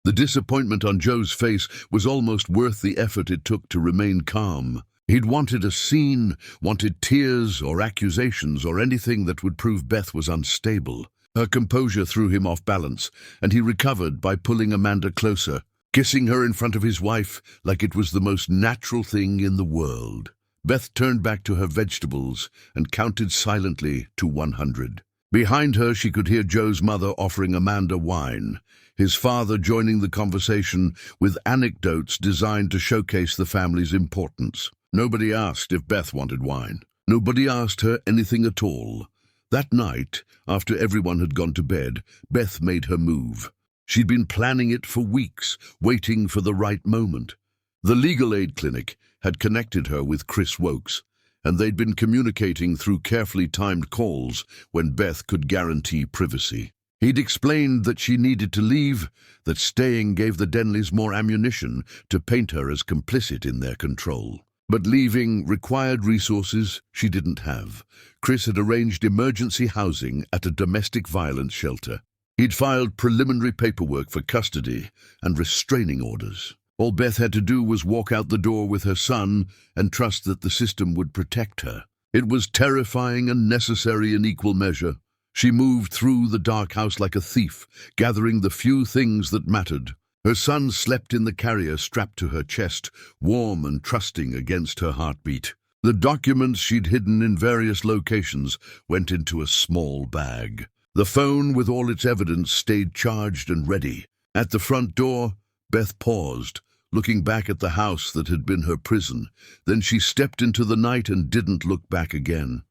The disappointment on Joe's face was almost worth the effort it took to remain calm. He'd wanted a scene, wanted tears or accusations or anything that would prove Beth was unstable. Her composure threw him off balance, and he recovered by pulling Amanda closer, kissing her in front of his wife like it was the most natural thing in the world. Beth turned back to her vegetables and counted silently to 100. Behind her, she could hear Joe's mother offering Amanda wine, his father joining the conversation with anecdotes designed to showcase the family's importance. Nobody asked if Beth wanted wine. Nobody asked her anything at all. That night, after everyone had gone to bed, Beth made her move. She'd been planning it for weeks, waiting for the right moment. The legal aid clinic had connected her with Chris Wokes, and they'd been communicating through carefully timed calls when Beth could guarantee privacy. He'd explained that she needed to leave, that staying gave the Denleys more ammunition to paint her as complicit in their control. But leaving required resources she didn't have. Chris had arranged emergency housing at a domestic violence shelter. He'd filed preliminary paperwork for custody and restraining orders. All Beth had to do was walk out the door with her son and trust that the system would protect her. It was terrifying and necessary in equal measure. She moved through the dark house like a thief, gathering the few things that mattered. Her son slept in the carrier strapped to her chest, warm and trusting against her heartbeat. The documents she'd hidden in various locations went into a small bag. The phone with all its evidence stayed charged and ready. At the front door, Beth paused, looking back at the house that had been her prison. Then she stepped into the night and didn't look back again.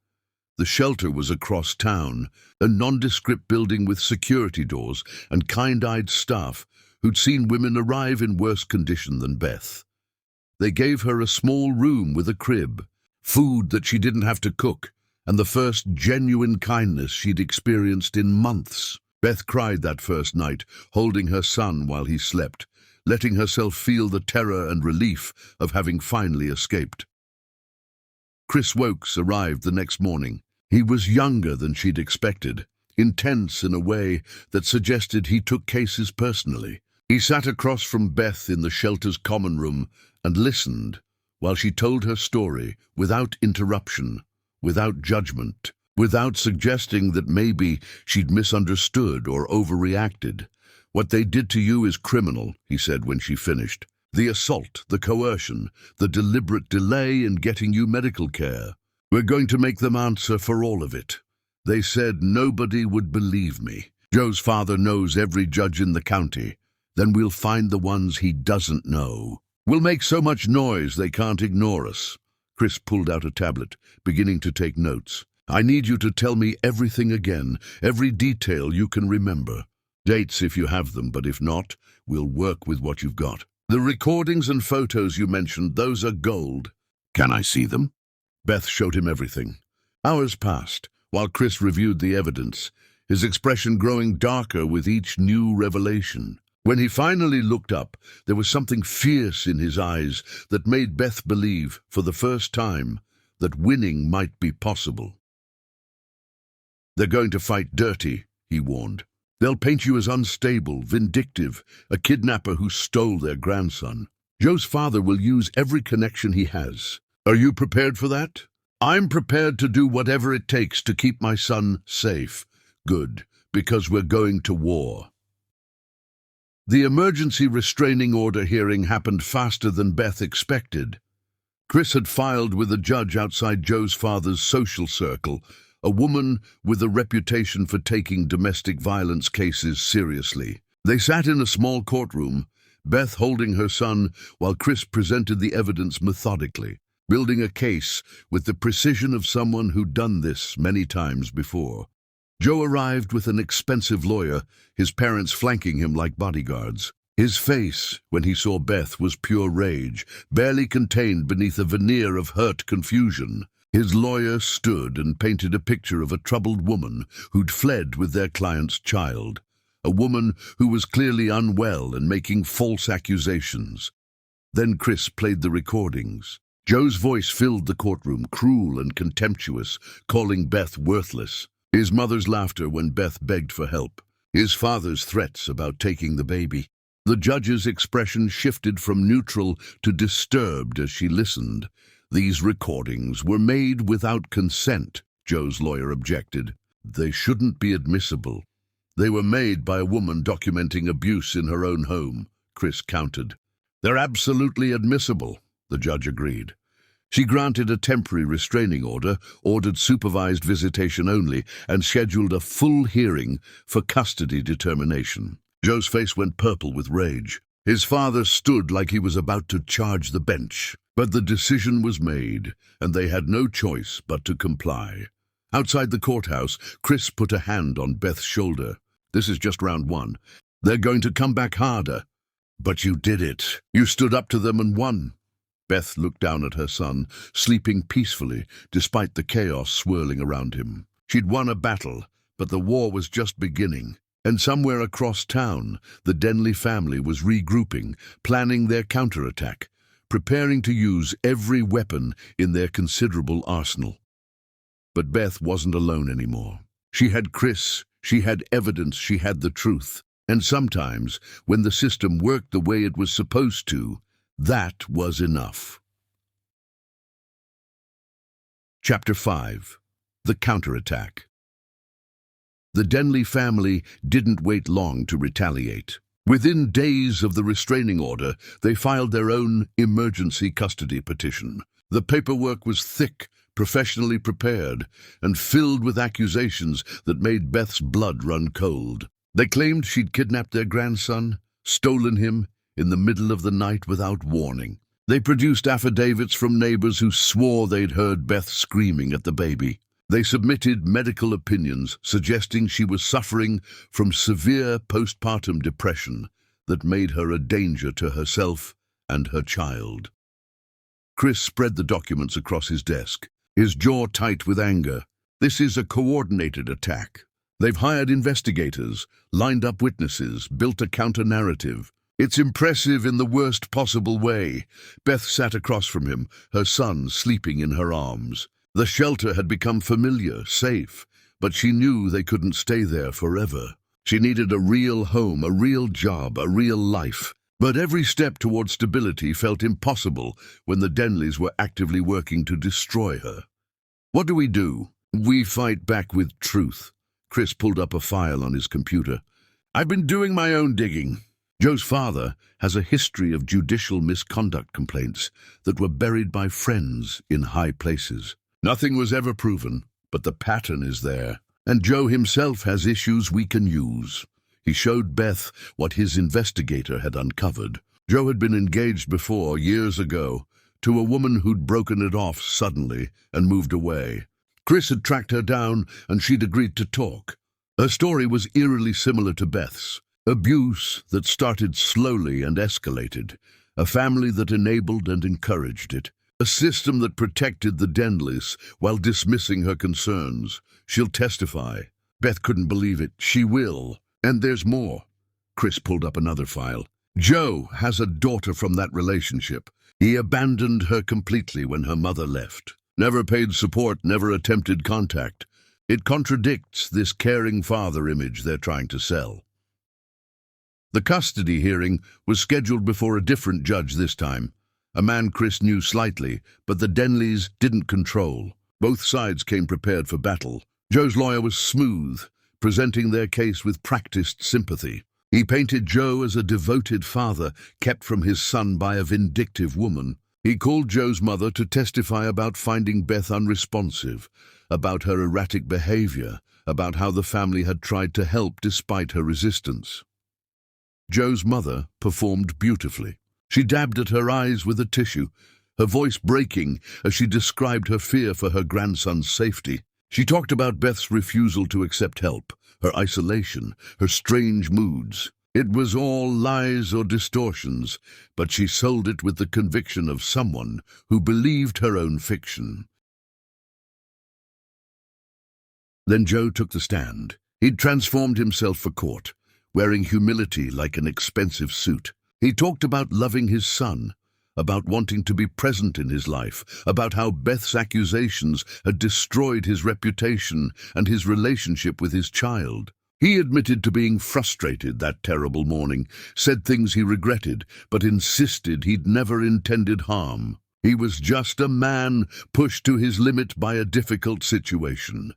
The shelter was across town, a nondescript building with security doors and kind-eyed staff who'd seen women arrive in worse condition than Beth. They gave her a small room with a crib, food that she didn't have to cook, and the first genuine kindness she'd experienced in months. Beth cried that first night, holding her son while he slept, letting herself feel the terror and relief of having finally escaped. Chris Wokes arrived the next morning. He was younger than she'd expected, intense in a way that suggested he took cases personally. He sat across from Beth in the shelter's common room and listened while she told her story without interruption, without judgment, without suggesting that maybe she'd misunderstood or overreacted. "What they did to you is criminal," he said when she finished. "The assault, the coercion, the deliberate delay in getting you medical care. We're going to make them answer for all of it. They said nobody would believe me. Joe's father knows every judge in the county. Then we'll find the ones he doesn't know. We'll make so much noise they can't ignore us." Chris pulled out a tablet, beginning to take notes. "I need you to tell me everything again, every detail you can remember. Dates if you have them, but if not, we'll work with what you've got. The recordings and photos you mentioned, those are gold." "Can I see them?" Beth showed him everything. Hours passed, while Chris reviewed the evidence, his expression growing darker with each new revelation. When he finally looked up, there was something fierce in his eyes that made Beth believe, for the first time, that winning might be possible. "They're going to fight dirty," he warned. "They'll paint you as unstable, vindictive, a kidnapper who stole their grandson. Joe's father will use every connection he has. Are you prepared for that?" "I'm prepared to do whatever it takes to keep my son safe." "Good, because we're going to war." The emergency restraining order hearing happened faster than Beth expected. Chris had filed with a judge outside Joe's father's social circle, a woman with a reputation for taking domestic violence cases seriously. They sat in a small courtroom, Beth holding her son while Chris presented the evidence methodically, building a case with the precision of someone who'd done this many times before. Joe arrived with an expensive lawyer, his parents flanking him like bodyguards. His face, when he saw Beth, was pure rage, barely contained beneath a veneer of hurt confusion. His lawyer stood and painted a picture of a troubled woman who'd fled with their client's child, a woman who was clearly unwell and making false accusations. Then Chris played the recordings. Joe's voice filled the courtroom, cruel and contemptuous, calling Beth worthless. His mother's laughter when Beth begged for help. His father's threats about taking the baby. The judge's expression shifted from neutral to disturbed as she listened. "These recordings were made without consent," Joe's lawyer objected. "They shouldn't be admissible. They were made by a woman documenting abuse in her own home," Chris countered. "They're absolutely admissible," the judge agreed. She granted a temporary restraining order, ordered supervised visitation only, and scheduled a full hearing for custody determination. Joe's face went purple with rage. His father stood like he was about to charge the bench. But the decision was made, and they had no choice but to comply. Outside the courthouse, Chris put a hand on Beth's shoulder. "This is just round one. They're going to come back harder." "But you did it. You stood up to them and won." Beth looked down at her son, sleeping peacefully despite the chaos swirling around him. She'd won a battle, but the war was just beginning. And somewhere across town, the Denley family was regrouping, planning their counterattack, preparing to use every weapon in their considerable arsenal. But Beth wasn't alone anymore. She had Chris, she had evidence, she had the truth. And sometimes, when the system worked the way it was supposed to, that was enough. Chapter 5. The Counterattack. The Denley family didn't wait long to retaliate. Within days of the restraining order, they filed their own emergency custody petition. The paperwork was thick, professionally prepared, and filled with accusations that made Beth's blood run cold. They claimed she'd kidnapped their grandson, stolen him, in the middle of the night without warning. They produced affidavits from neighbors who swore they'd heard Beth screaming at the baby. They submitted medical opinions suggesting she was suffering from severe postpartum depression that made her a danger to herself and her child. Chris spread the documents across his desk, his jaw tight with anger. This is a coordinated attack. They've hired investigators, lined up witnesses, built a counter-narrative. It's impressive in the worst possible way. Beth sat across from him, her son sleeping in her arms. The shelter had become familiar, safe, but she knew they couldn't stay there forever. She needed a real home, a real job, a real life. But every step toward stability felt impossible when the Denleys were actively working to destroy her. What do? We fight back with truth. Chris pulled up a file on his computer. I've been doing my own digging. Joe's father has a history of judicial misconduct complaints that were buried by friends in high places. Nothing was ever proven, but the pattern is there. And Joe himself has issues we can use. He showed Beth what his investigator had uncovered. Joe had been engaged before, years ago, to a woman who'd broken it off suddenly and moved away. Chris had tracked her down, and she'd agreed to talk. Her story was eerily similar to Beth's. Abuse that started slowly and escalated. A family that enabled and encouraged it. A system that protected the Denleys while dismissing her concerns. She'll testify. Beth couldn't believe it. She will. And there's more. Chris pulled up another file. Joe has a daughter from that relationship. He abandoned her completely when her mother left. Never paid support, never attempted contact. It contradicts this caring father image they're trying to sell. The custody hearing was scheduled before a different judge this time. A man Chris knew slightly, but the Denleys didn't control. Both sides came prepared for battle. Joe's lawyer was smooth, presenting their case with practiced sympathy. He painted Joe as a devoted father kept from his son by a vindictive woman. He called Joe's mother to testify about finding Beth unresponsive, about her erratic behavior, about how the family had tried to help despite her resistance. Joe's mother performed beautifully. She dabbed at her eyes with a tissue, her voice breaking as she described her fear for her grandson's safety. She talked about Beth's refusal to accept help, her isolation, her strange moods. It was all lies or distortions, but she sold it with the conviction of someone who believed her own fiction. Then Joe took the stand. He'd transformed himself for court, wearing humility like an expensive suit. He talked about loving his son, about wanting to be present in his life, about how Beth's accusations had destroyed his reputation and his relationship with his child. He admitted to being frustrated that terrible morning, said things he regretted, but insisted he'd never intended harm. He was just a man pushed to his limit by a difficult situation.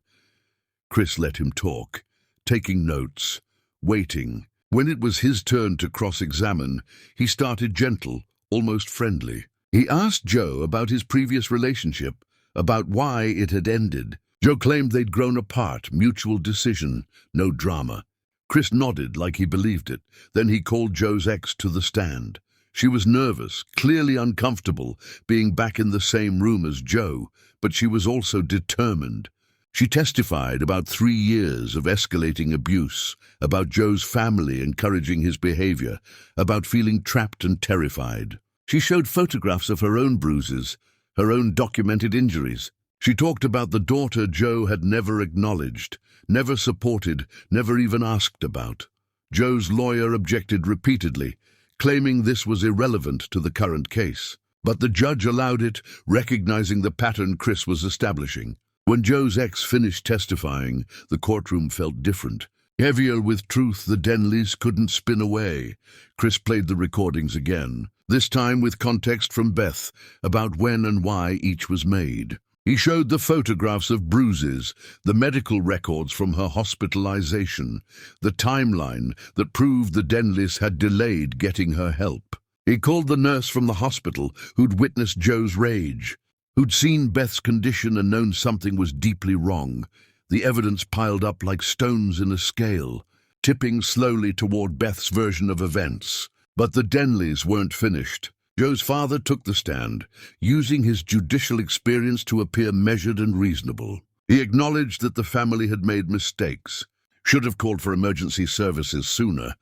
Chris let him talk, taking notes, waiting. When it was his turn to cross-examine, he started gentle, almost friendly. He asked Joe about his previous relationship, about why it had ended. Joe claimed they'd grown apart, mutual decision, no drama. Chris nodded like he believed it. Then he called Joe's ex to the stand. She was nervous, clearly uncomfortable, being back in the same room as Joe, but she was also determined. She testified about 3 years of escalating abuse, about Joe's family encouraging his behavior, about feeling trapped and terrified. She showed photographs of her own bruises, her own documented injuries. She talked about the daughter Joe had never acknowledged, never supported, never even asked about. Joe's lawyer objected repeatedly, claiming this was irrelevant to the current case. But the judge allowed it, recognizing the pattern Chris was establishing. When Joe's ex finished testifying, the courtroom felt different. Heavier with truth the Denleys couldn't spin away. Chris played the recordings again, this time with context from Beth about when and why each was made. He showed the photographs of bruises, the medical records from her hospitalization, the timeline that proved the Denleys had delayed getting her help. He called the nurse from the hospital who'd witnessed Joe's rage, who'd seen Beth's condition and known something was deeply wrong. The evidence piled up like stones in a scale, tipping slowly toward Beth's version of events. But the Denleys weren't finished. Joe's father took the stand, using his judicial experience to appear measured and reasonable. He acknowledged that the family had made mistakes, should have called for emergency services sooner,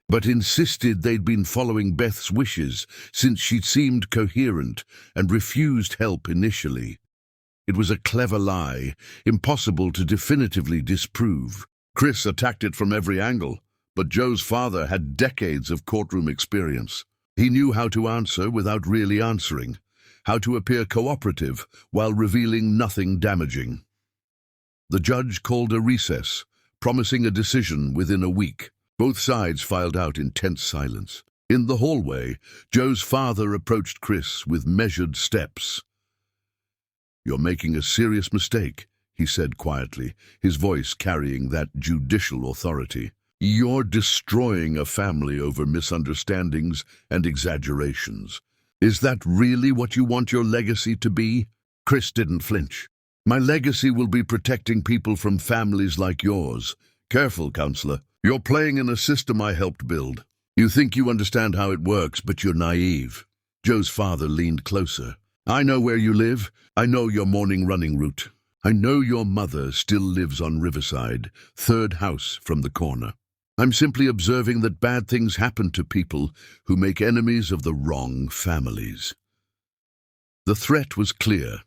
but insisted they'd been following Beth's wishes since she'd seemed coherent and refused help initially. It was a clever lie, impossible to definitively disprove. Chris attacked it from every angle, but Joe's father had decades of courtroom experience. He knew how to answer without really answering, how to appear cooperative while revealing nothing damaging. The judge called a recess, promising a decision within a week. Both sides filed out in tense silence. In the hallway, Joe's father approached Chris with measured steps. "You're making a serious mistake," he said quietly, his voice carrying that judicial authority. "You're destroying a family over misunderstandings and exaggerations. Is that really what you want your legacy to be?" Chris didn't flinch. "My legacy will be protecting people from families like yours." "Careful, counselor. You're playing in a system I helped build. You think you understand how it works, but you're naive." Joe's father leaned closer. "I know where you live. I know your morning running route. I know your mother still lives on Riverside, third house from the corner. I'm simply observing that bad things happen to people who make enemies of the wrong families." The threat was clear,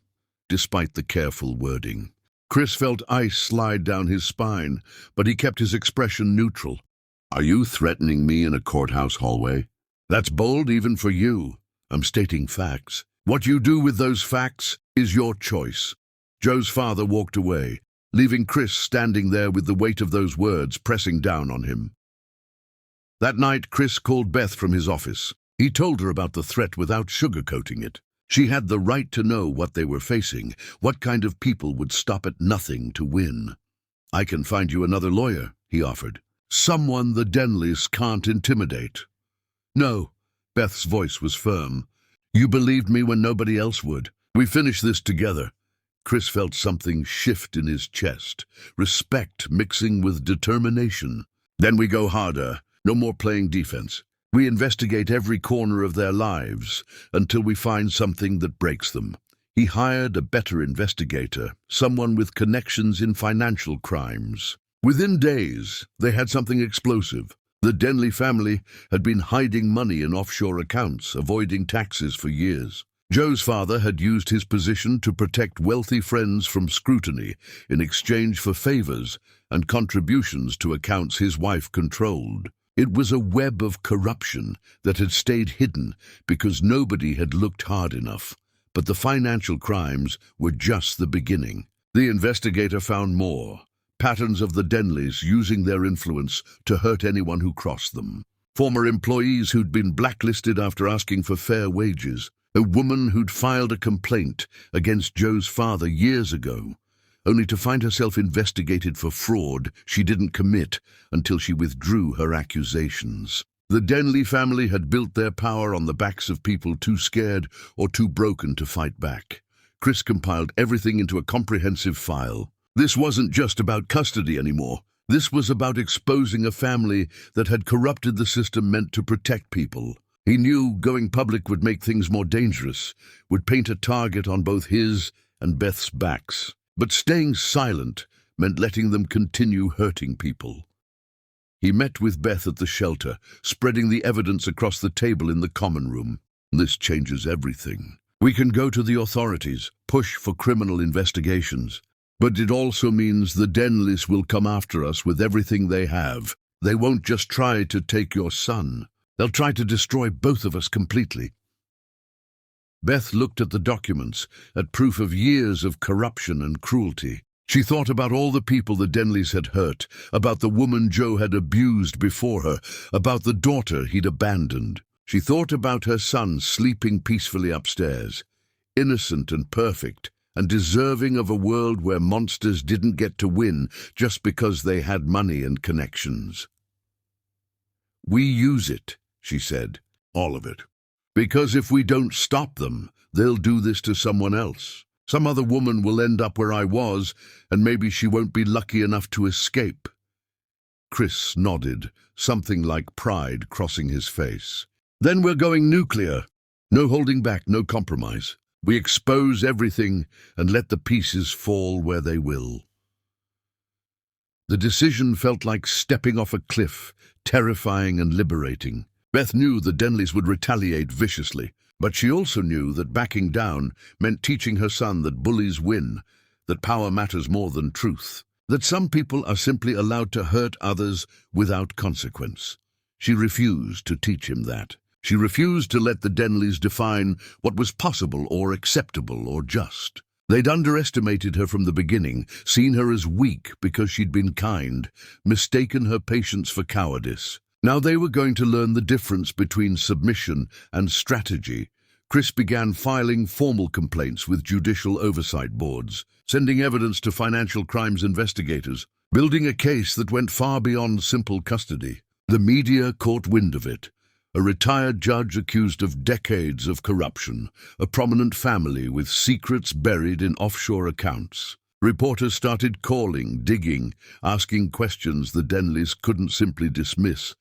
despite the careful wording. Chris felt ice slide down his spine, but he kept his expression neutral. "Are you threatening me in a courthouse hallway? That's bold even for you. I'm stating facts. What you do with those facts is your choice." Joe's father walked away, leaving Chris standing there with the weight of those words pressing down on him. That night, Chris called Beth from his office. He told her about the threat without sugarcoating it. She had the right to know what they were facing, what kind of people would stop at nothing to win. "I can find you another lawyer," he offered. "Someone the Denleys can't intimidate." "No," Beth's voice was firm. "You believed me when nobody else would. We finish this together." Chris felt something shift in his chest, respect mixing with determination. "Then we go harder. No more playing defense. We investigate every corner of their lives until we find something that breaks them." He hired a better investigator, someone with connections in financial crimes. Within days, they had something explosive. The Denley family had been hiding money in offshore accounts, avoiding taxes for years. Joe's father had used his position to protect wealthy friends from scrutiny in exchange for favors and contributions to accounts his wife controlled. It was a web of corruption that had stayed hidden because nobody had looked hard enough. But the financial crimes were just the beginning. The investigator found more. Patterns of the Denleys using their influence to hurt anyone who crossed them. Former employees who'd been blacklisted after asking for fair wages. A woman who'd filed a complaint against Joe's father years ago, only to find herself investigated for fraud she didn't commit until she withdrew her accusations. The Denley family had built their power on the backs of people too scared or too broken to fight back. Chris compiled everything into a comprehensive file. This wasn't just about custody anymore. This was about exposing a family that had corrupted the system meant to protect people. He knew going public would make things more dangerous, would paint a target on both his and Beth's backs. But staying silent meant letting them continue hurting people. He met with Beth at the shelter, spreading the evidence across the table in the common room. "This changes everything. We can go to the authorities, push for criminal investigations. But it also means the Denleys will come after us with everything they have. They won't just try to take your son. They'll try to destroy both of us completely." Beth looked at the documents, at proof of years of corruption and cruelty. She thought about all the people the Denleys had hurt, about the woman Joe had abused before her, about the daughter he'd abandoned. She thought about her son sleeping peacefully upstairs, innocent and perfect, and deserving of a world where monsters didn't get to win just because they had money and connections. "We use it," she said, "all of it. Because if we don't stop them, they'll do this to someone else. Some other woman will end up where I was, and maybe she won't be lucky enough to escape." Chris nodded, something like pride crossing his face. "Then we're going nuclear. No holding back, no compromise. We expose everything and let the pieces fall where they will. The decision felt like stepping off a cliff, terrifying and liberating. Beth knew the Denleys would retaliate viciously, but she also knew that backing down meant teaching her son that bullies win, that power matters more than truth, that some people are simply allowed to hurt others without consequence. She refused to teach him that. She refused to let the Denleys define what was possible or acceptable or just. They'd underestimated her from the beginning, seen her as weak because she'd been kind, mistaken her patience for cowardice. Now they were going to learn the difference between submission and strategy. Chris began filing formal complaints with judicial oversight boards, sending evidence to financial crimes investigators, building a case that went far beyond simple custody. The media caught wind of it. A retired judge accused of decades of corruption, a prominent family with secrets buried in offshore accounts. Reporters started calling, digging, asking questions the Denleys couldn't simply dismiss.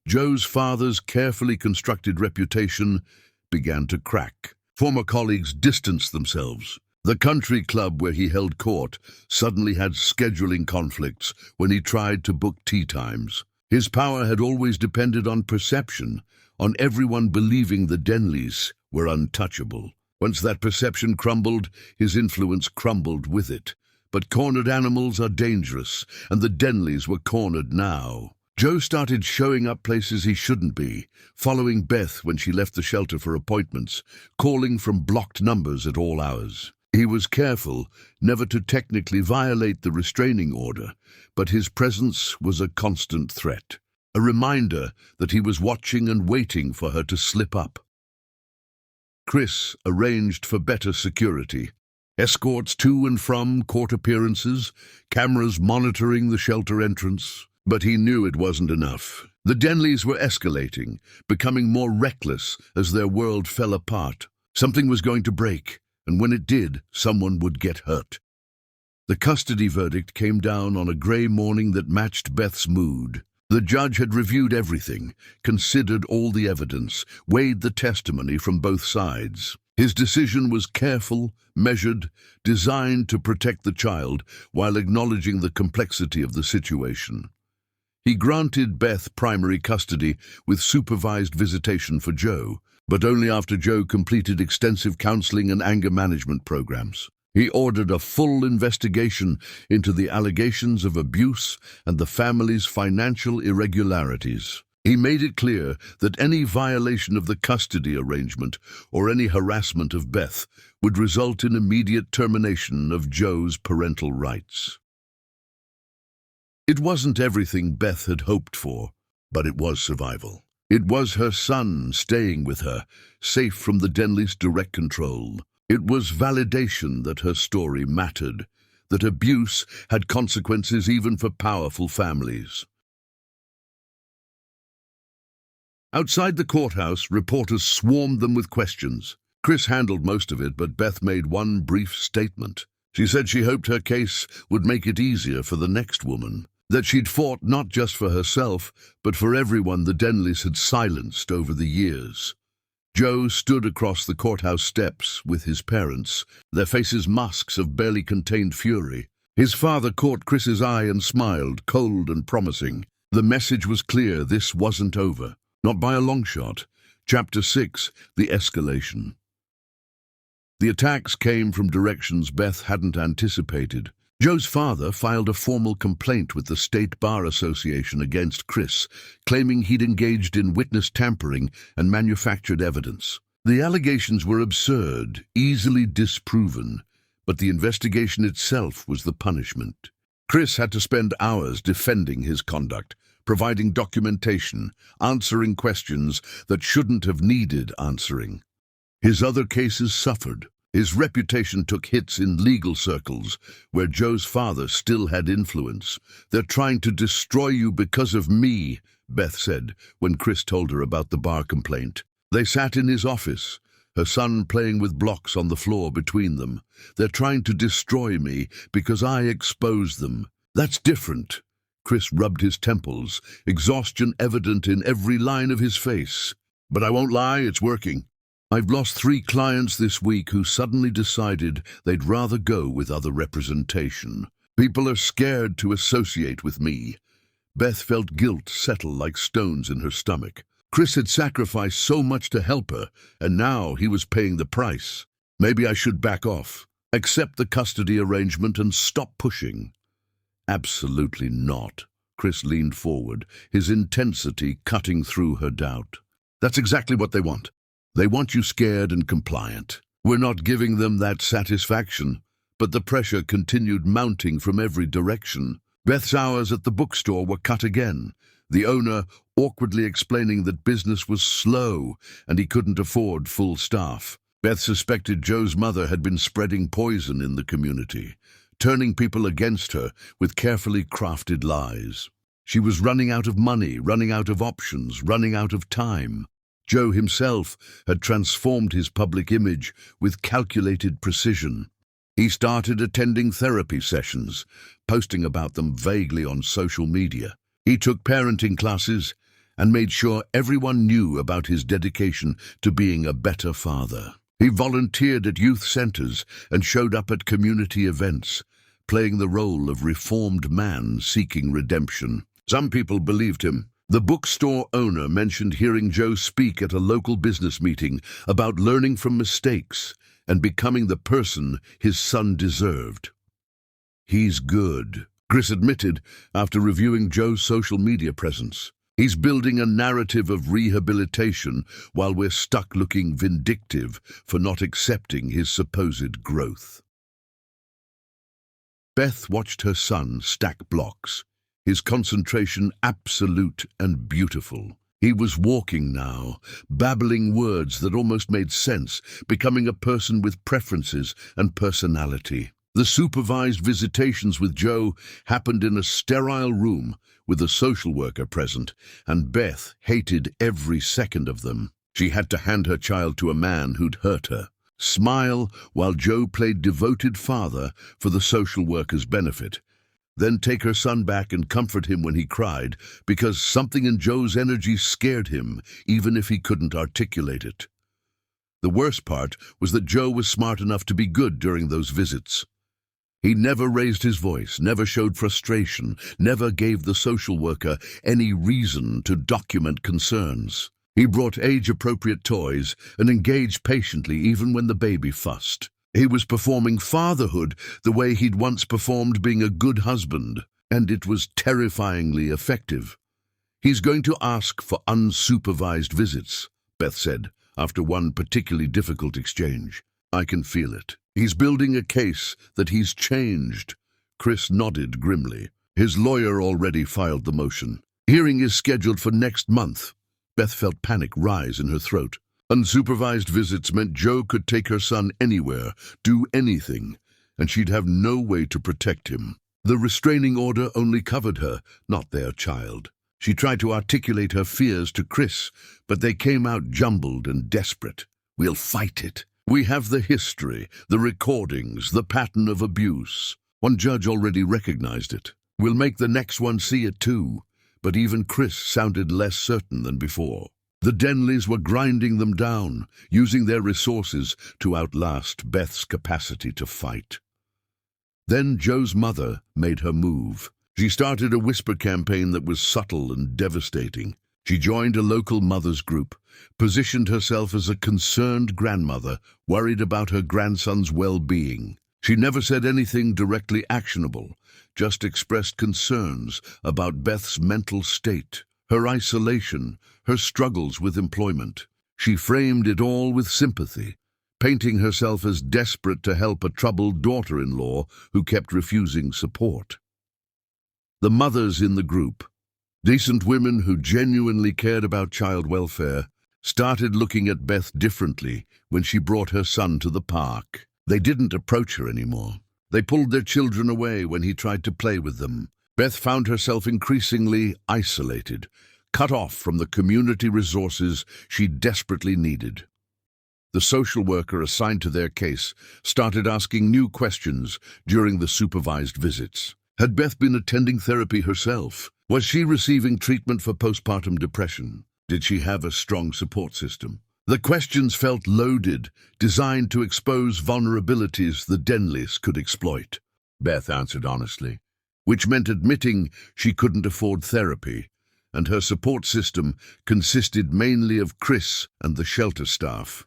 Joe's father's carefully constructed reputation began to crack. Former colleagues distanced themselves. The country club where he held court suddenly had scheduling conflicts when he tried to book tea times. His power had always depended on perception, on everyone believing the Denleys were untouchable. Once that perception crumbled, his influence crumbled with it. But cornered animals are dangerous, and the Denleys were cornered now. Joe started showing up places he shouldn't be, following Beth when she left the shelter for appointments, calling from blocked numbers at all hours. He was careful never to technically violate the restraining order, but his presence was a constant threat, a reminder that he was watching and waiting for her to slip up. Chris arranged for better security. Escorts to and from court appearances, cameras monitoring the shelter entrance. But he knew it wasn't enough. The Denleys were escalating, becoming more reckless as their world fell apart. Something was going to break, and when it did, someone would get hurt. The custody verdict came down on a grey morning that matched Beth's mood. The judge had reviewed everything, considered all the evidence, weighed the testimony from both sides. His decision was careful, measured, designed to protect the child while acknowledging the complexity of the situation. He granted Beth primary custody with supervised visitation for Joe, but only after Joe completed extensive counseling and anger management programs. He ordered a full investigation into the allegations of abuse and the family's financial irregularities. He made it clear that any violation of the custody arrangement or any harassment of Beth would result in immediate termination of Joe's parental rights. It wasn't everything Beth had hoped for, but it was survival. It was her son staying with her, safe from the Denleys' direct control. It was validation that her story mattered, that abuse had consequences even for powerful families. Outside the courthouse, reporters swarmed them with questions. Chris handled most of it, but Beth made one brief statement. She said she hoped her case would make it easier for the next woman, that she'd fought not just for herself, but for everyone the Denleys had silenced over the years. Joe stood across the courthouse steps with his parents, their faces masks of barely contained fury. His father caught Chris's eye and smiled, cold and promising. The message was clear: this wasn't over. Not by a long shot. Chapter 6, The Escalation. The attacks came from directions Beth hadn't anticipated. Joe's father filed a formal complaint with the State Bar Association against Chris, claiming he'd engaged in witness tampering and manufactured evidence. The allegations were absurd, easily disproven, but the investigation itself was the punishment. Chris had to spend hours defending his conduct, providing documentation, answering questions that shouldn't have needed answering. His other cases suffered. His reputation took hits in legal circles, where Joe's father still had influence. "They're trying to destroy you because of me," Beth said when Chris told her about the bar complaint. They sat in his office, her son playing with blocks on the floor between them. "They're trying to destroy me because I exposed them." "That's different." Chris rubbed his temples, exhaustion evident in every line of his face. "But I won't lie, it's working." I've lost 3 clients this week who suddenly decided they'd rather go with other representation. People are scared to associate with me. Beth felt guilt settle like stones in her stomach. Chris had sacrificed so much to help her, and now he was paying the price. Maybe I should back off, accept the custody arrangement and stop pushing. Absolutely not. Chris leaned forward, his intensity cutting through her doubt. That's exactly what they want. They want you scared and compliant. We're not giving them that satisfaction, but the pressure continued mounting from every direction. Beth's hours at the bookstore were cut again, the owner awkwardly explaining that business was slow and he couldn't afford full staff. Beth suspected Joe's mother had been spreading poison in the community, turning people against her with carefully crafted lies. She was running out of money, running out of options, running out of time. Joe himself had transformed his public image with calculated precision. He started attending therapy sessions, posting about them vaguely on social media. He took parenting classes and made sure everyone knew about his dedication to being a better father. He volunteered at youth centers and showed up at community events, playing the role of reformed man seeking redemption. Some people believed him. The bookstore owner mentioned hearing Joe speak at a local business meeting about learning from mistakes and becoming the person his son deserved. He's good, Chris admitted after reviewing Joe's social media presence. He's building a narrative of rehabilitation while we're stuck looking vindictive for not accepting his supposed growth. Beth watched her son stack blocks, his concentration absolute and beautiful. He was walking now, babbling words that almost made sense, becoming a person with preferences and personality. The supervised visitations with Joe happened in a sterile room with a social worker present, and Beth hated every second of them. She had to hand her child to a man who'd hurt her, smile while Joe played devoted father for the social worker's benefit, then take her son back and comfort him when he cried because something in Joe's energy scared him, even if he couldn't articulate it. The worst part was that Joe was smart enough to be good during those visits. He never raised his voice, never showed frustration, never gave the social worker any reason to document concerns. He brought age-appropriate toys and engaged patiently even when the baby fussed. He was performing fatherhood the way he'd once performed being a good husband, and it was terrifyingly effective. He's going to ask for unsupervised visits, Beth said, after one particularly difficult exchange. I can feel it. He's building a case that he's changed. Chris nodded grimly. His lawyer already filed the motion. Hearing is scheduled for next month. Beth felt panic rise in her throat. Unsupervised visits meant Joe could take her son anywhere, do anything, and she'd have no way to protect him. The restraining order only covered her, not their child. She tried to articulate her fears to Chris, but they came out jumbled and desperate. We'll fight it. We have the history, the recordings, the pattern of abuse. One judge already recognized it. We'll make the next one see it too. But even Chris sounded less certain than before. The Denleys were grinding them down, using their resources to outlast Beth's capacity to fight. Then Joe's mother made her move. She started a whisper campaign that was subtle and devastating. She joined a local mothers group, positioned herself as a concerned grandmother, worried about her grandson's well-being. She never said anything directly actionable, just expressed concerns about Beth's mental state, her isolation, her struggles with employment. She framed it all with sympathy, painting herself as desperate to help a troubled daughter-in-law who kept refusing support. The mothers in the group, decent women who genuinely cared about child welfare, started looking at Beth differently when she brought her son to the park. They didn't approach her anymore. They pulled their children away when he tried to play with them. Beth found herself increasingly isolated, cut off from the community resources she desperately needed. The social worker assigned to their case started asking new questions during the supervised visits. Had Beth been attending therapy herself? Was she receiving treatment for postpartum depression? Did she have a strong support system? The questions felt loaded, designed to expose vulnerabilities the Denleys could exploit. Beth answered honestly, which meant admitting she couldn't afford therapy, and her support system consisted mainly of Chris and the shelter staff.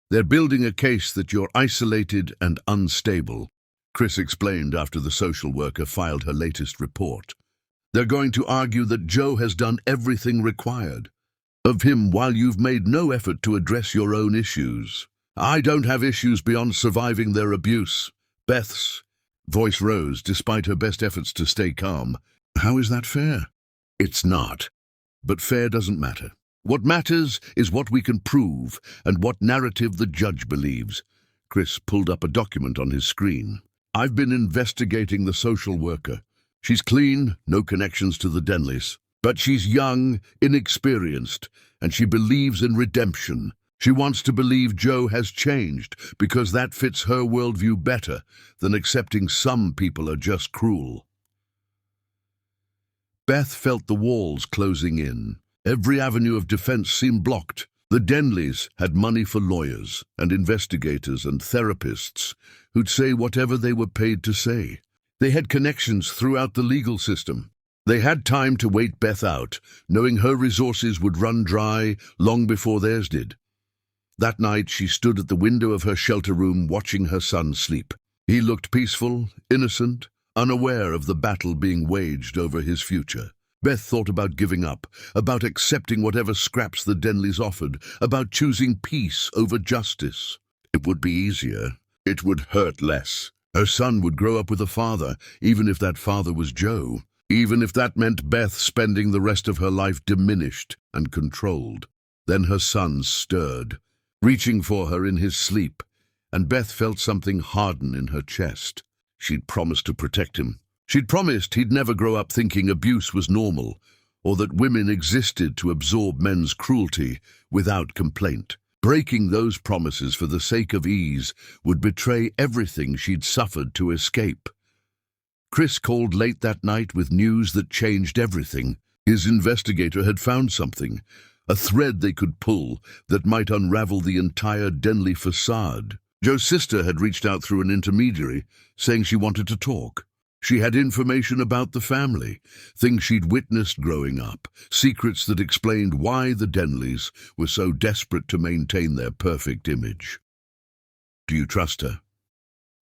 "They're building a case that you're isolated and unstable," Chris explained after the social worker filed her latest report. "They're going to argue that Joe has done everything required of him while you've made no effort to address your own issues. I don't have issues beyond surviving their abuse." Beth's voice rose despite her best efforts to stay calm. "How is that fair?" "It's not. But fair doesn't matter. What matters is what we can prove and what narrative the judge believes." Chris pulled up a document on his screen. "I've been investigating the social worker. She's clean, no connections to the Denleys. But she's young, inexperienced, and she believes in redemption. She wants to believe Joe has changed because that fits her worldview better than accepting some people are just cruel." Beth felt the walls closing in. Every avenue of defense seemed blocked. The Denleys had money for lawyers and investigators and therapists who'd say whatever they were paid to say. They had connections throughout the legal system. They had time to wait Beth out, knowing her resources would run dry long before theirs did. That night she stood at the window of her shelter room watching her son sleep. He looked peaceful, innocent, unaware of the battle being waged over his future. Beth thought about giving up, about accepting whatever scraps the Denleys offered, about choosing peace over justice. It would be easier. It would hurt less. Her son would grow up with a father, even if that father was Joe, even if that meant Beth spending the rest of her life diminished and controlled. Then her son stirred, reaching for her in his sleep, and Beth felt something harden in her chest. She'd promised to protect him. She'd promised he'd never grow up thinking abuse was normal, or that women existed to absorb men's cruelty without complaint. Breaking those promises for the sake of ease would betray everything she'd suffered to escape. Chris called late that night with news that changed everything. His investigator had found something, a thread they could pull that might unravel the entire Denley facade. Joe's sister had reached out through an intermediary, saying she wanted to talk. She had information about the family, things she'd witnessed growing up, secrets that explained why the Denleys were so desperate to maintain their perfect image. "Do you trust her?"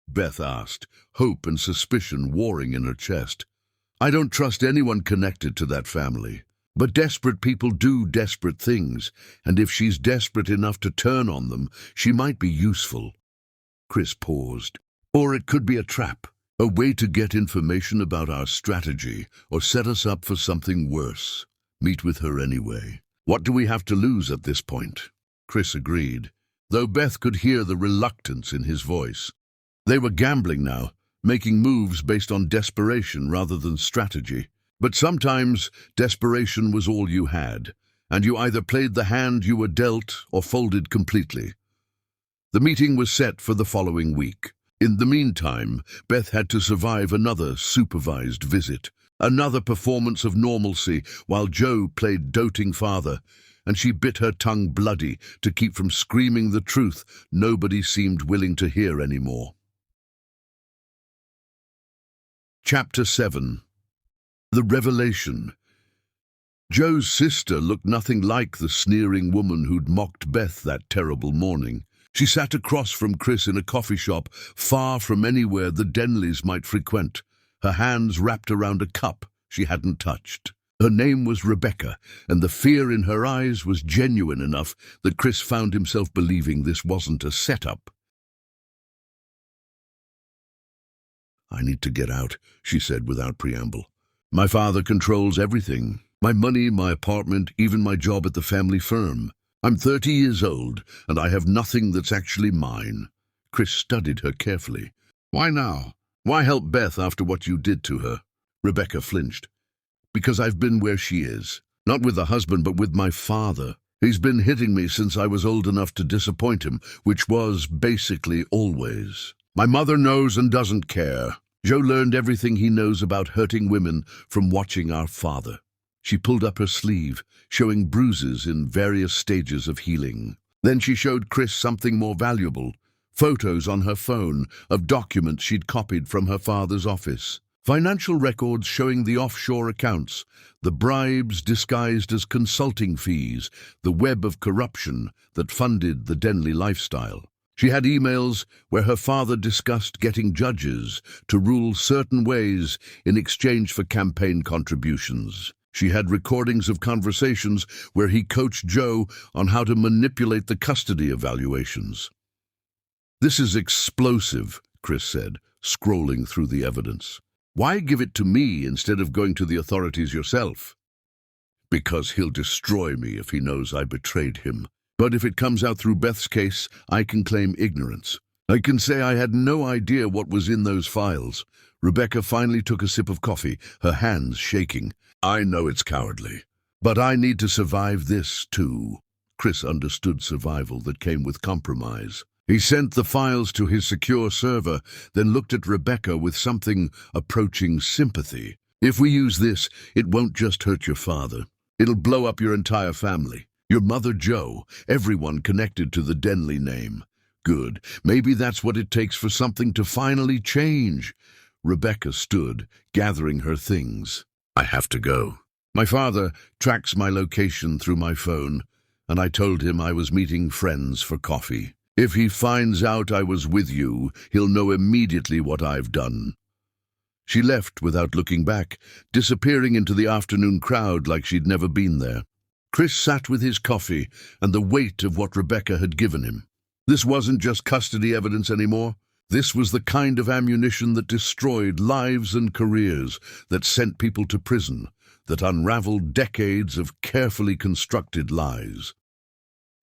Beth asked, hope and suspicion warring in her chest. "I don't trust anyone connected to that family. But desperate people do desperate things, and if she's desperate enough to turn on them, she might be useful." Chris paused. "Or it could be a trap. A way to get information about our strategy or set us up for something worse. Meet with her anyway. What do we have to lose at this point?" Chris agreed, though Beth could hear the reluctance in his voice. They were gambling now, making moves based on desperation rather than strategy. But sometimes desperation was all you had, and you either played the hand you were dealt or folded completely. The meeting was set for the following week. In the meantime, Beth had to survive another supervised visit, another performance of normalcy while Joe played doting father, and she bit her tongue bloody to keep from screaming the truth nobody seemed willing to hear anymore. Chapter 7. The Revelation. Joe's sister looked nothing like the sneering woman who'd mocked Beth that terrible morning. She sat across from Chris in a coffee shop, far from anywhere the Denleys might frequent, her hands wrapped around a cup she hadn't touched. Her name was Rebecca, and the fear in her eyes was genuine enough that Chris found himself believing this wasn't a setup. "I need to get out," she said without preamble. "My father controls everything. My money, my apartment, even my job at the family firm. I'm 30 years old, and I have nothing that's actually mine." Chris studied her carefully. "Why now? Why help Beth after what you did to her?" Rebecca flinched. "Because I've been where she is. Not with a husband, but with my father. He's been hitting me since I was old enough to disappoint him, which was basically always. My mother knows and doesn't care. Joe learned everything he knows about hurting women from watching our father." She pulled up her sleeve, showing bruises in various stages of healing. Then she showed Chris something more valuable, photos on her phone of documents she'd copied from her father's office. Financial records showing the offshore accounts, the bribes disguised as consulting fees, the web of corruption that funded the Denley lifestyle. She had emails where her father discussed getting judges to rule certain ways in exchange for campaign contributions. She had recordings of conversations where he coached Joe on how to manipulate the custody evaluations. "This is explosive," Chris said, scrolling through the evidence. "Why give it to me instead of going to the authorities yourself?" "Because he'll destroy me if he knows I betrayed him. But if it comes out through Beth's case, I can claim ignorance. I can say I had no idea what was in those files." Rebecca finally took a sip of coffee, her hands shaking. "I know it's cowardly, but I need to survive this too." Chris understood survival that came with compromise. He sent the files to his secure server, then looked at Rebecca with something approaching sympathy. "If we use this, it won't just hurt your father. It'll blow up your entire family. Your mother, Joe, everyone connected to the Denley name. Good. Maybe that's what it takes for something to finally change." Rebecca stood, gathering her things. "I have to go. My father tracks my location through my phone, and I told him I was meeting friends for coffee. If he finds out I was with you, he'll know immediately what I've done." She left without looking back, disappearing into the afternoon crowd like she'd never been there. Chris sat with his coffee and the weight of what Rebecca had given him. This wasn't just custody evidence anymore. This was the kind of ammunition that destroyed lives and careers, that sent people to prison, that unraveled decades of carefully constructed lies.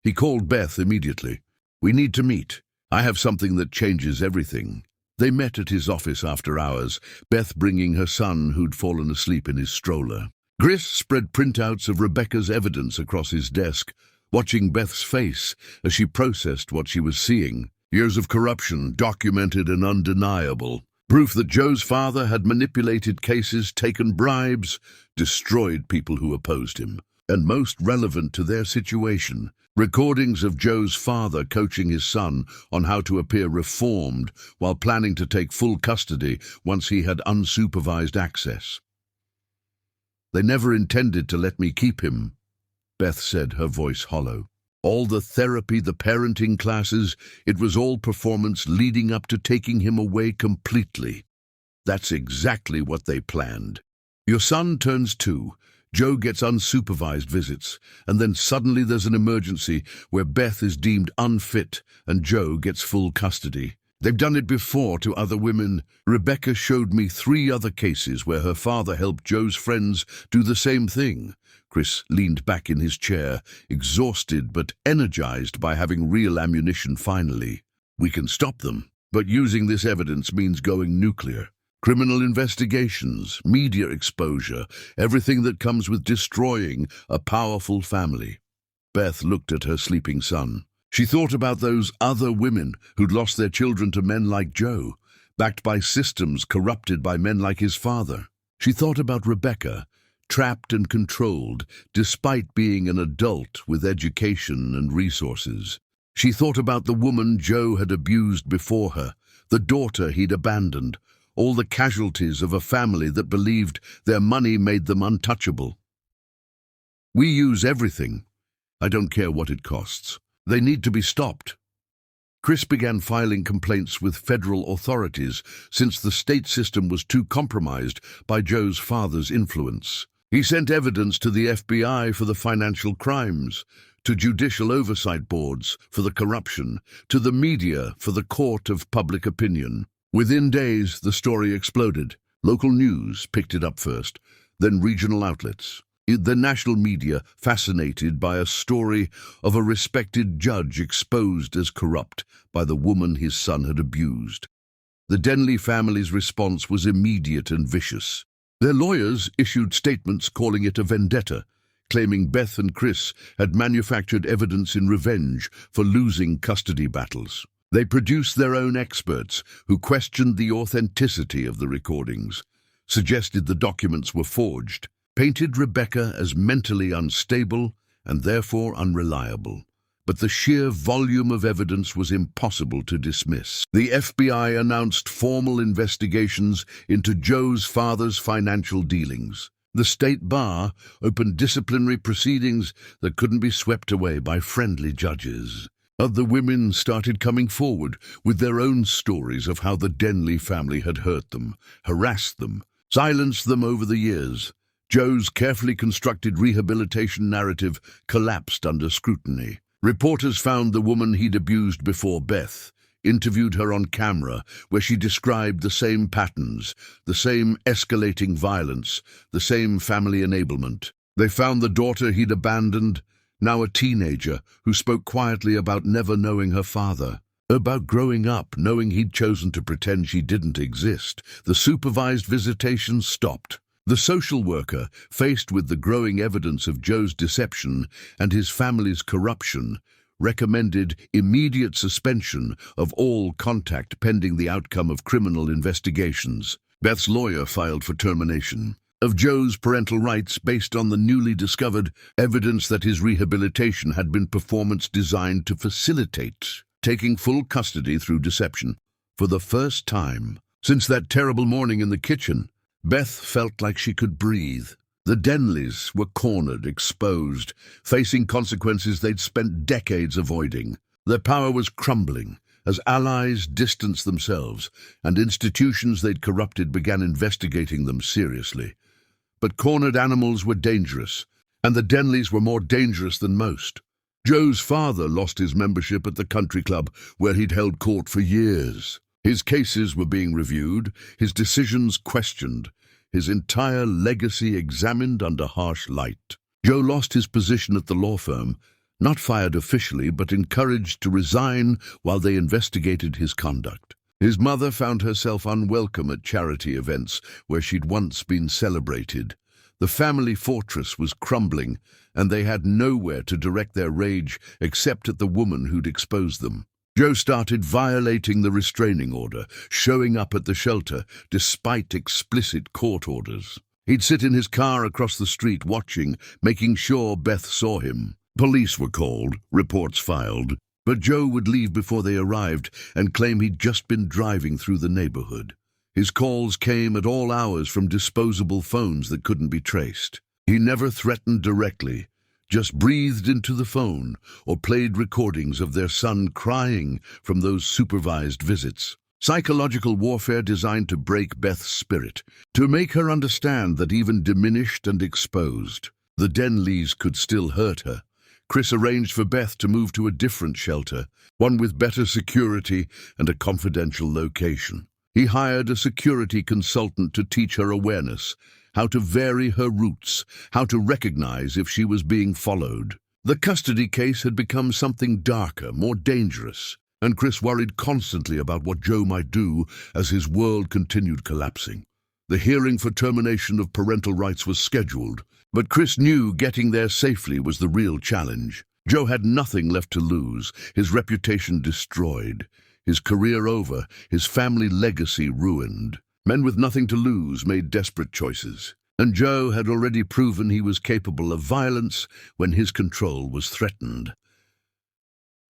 He called Beth immediately. "We need to meet. I have something that changes everything." They met at his office after hours, Beth bringing her son who'd fallen asleep in his stroller. Chris spread printouts of Rebecca's evidence across his desk, watching Beth's face as she processed what she was seeing. Years of corruption, documented and undeniable. Proof that Joe's father had manipulated cases, taken bribes, destroyed people who opposed him. And most relevant to their situation, recordings of Joe's father coaching his son on how to appear reformed while planning to take full custody once he had unsupervised access. "They never intended to let me keep him," Beth said, her voice hollow. "All the therapy, the parenting classes, it was all performance leading up to taking him away completely. That's exactly what they planned. Your son turns 2, Joe gets unsupervised visits, and then suddenly there's an emergency where Beth is deemed unfit and Joe gets full custody. They've done it before to other women. Rebecca showed me 3 other cases where her father helped Joe's friends do the same thing." Chris leaned back in his chair, exhausted but energized by having real ammunition finally. "We can stop them, but using this evidence means going nuclear. Criminal investigations, media exposure, everything that comes with destroying a powerful family." Beth looked at her sleeping son. She thought about those other women who'd lost their children to men like Joe, backed by systems corrupted by men like his father. She thought about Rebecca, trapped and controlled despite being an adult with education and resources. She thought about the woman Joe had abused before her, the daughter he'd abandoned, all the casualties of a family that believed their money made them untouchable. "We use everything. I don't care what it costs. They need to be stopped." Chris began filing complaints with federal authorities since the state system was too compromised by Joe's father's influence. He sent evidence to the FBI for the financial crimes, to judicial oversight boards for the corruption, to the media for the court of public opinion. Within days, the story exploded. Local news picked it up first, then regional outlets. The national media fascinated by a story of a respected judge exposed as corrupt by the woman his son had abused. The Denley family's response was immediate and vicious. Their lawyers issued statements calling it a vendetta, claiming Beth and Chris had manufactured evidence in revenge for losing custody battles. They produced their own experts who questioned the authenticity of the recordings, suggested the documents were forged. painted Rebecca as mentally unstable and therefore unreliable. But the sheer volume of evidence was impossible to dismiss. The FBI announced formal investigations into Joe's father's financial dealings. The state bar opened disciplinary proceedings that couldn't be swept away by friendly judges. Other women started coming forward with their own stories of how the Denley family had hurt them, harassed them, silenced them over the years. Joe's carefully constructed rehabilitation narrative collapsed under scrutiny. Reporters found the woman he'd abused before, Beth, interviewed her on camera, where she described the same patterns, the same escalating violence, the same family enablement. They found the daughter he'd abandoned, now a teenager, who spoke quietly about never knowing her father, about growing up knowing he'd chosen to pretend she didn't exist. The supervised visitations stopped. The social worker, faced with the growing evidence of Joe's deception and his family's corruption, recommended immediate suspension of all contact pending the outcome of criminal investigations. Beth's lawyer filed for termination of Joe's parental rights based on the newly discovered evidence that his rehabilitation had been performance designed to facilitate taking full custody through deception. For the first time since that terrible morning in the kitchen, Beth felt like she could breathe. The Denleys were cornered, exposed, facing consequences they'd spent decades avoiding. Their power was crumbling as allies distanced themselves and institutions they'd corrupted began investigating them seriously. But cornered animals were dangerous, and the Denleys were more dangerous than most. Joe's father lost his membership at the country club where he'd held court for years. His cases were being reviewed, his decisions questioned, his entire legacy examined under harsh light. Joe lost his position at the law firm, not fired officially, but encouraged to resign while they investigated his conduct. His mother found herself unwelcome at charity events where she'd once been celebrated. The family fortress was crumbling, and they had nowhere to direct their rage except at the woman who'd exposed them. Joe started violating the restraining order, showing up at the shelter despite explicit court orders. He'd sit in his car across the street watching, making sure Beth saw him. Police were called, reports filed, but Joe would leave before they arrived and claim he'd just been driving through the neighborhood. His calls came at all hours from disposable phones that couldn't be traced. He never threatened directly, just breathed into the phone or played recordings of their son crying from those supervised visits. Psychological warfare designed to break Beth's spirit, to make her understand that even diminished and exposed, the Denleys could still hurt her. Chris arranged for Beth to move to a different shelter, one with better security and a confidential location. He hired a security consultant to teach her awareness, how to vary her routes, how to recognize if she was being followed. The custody case had become something darker, more dangerous, and Chris worried constantly about what Joe might do as his world continued collapsing. The hearing for termination of parental rights was scheduled, but Chris knew getting there safely was the real challenge. Joe had nothing left to lose, his reputation destroyed, his career over, his family legacy ruined. Men with nothing to lose made desperate choices, and Joe had already proven he was capable of violence when his control was threatened.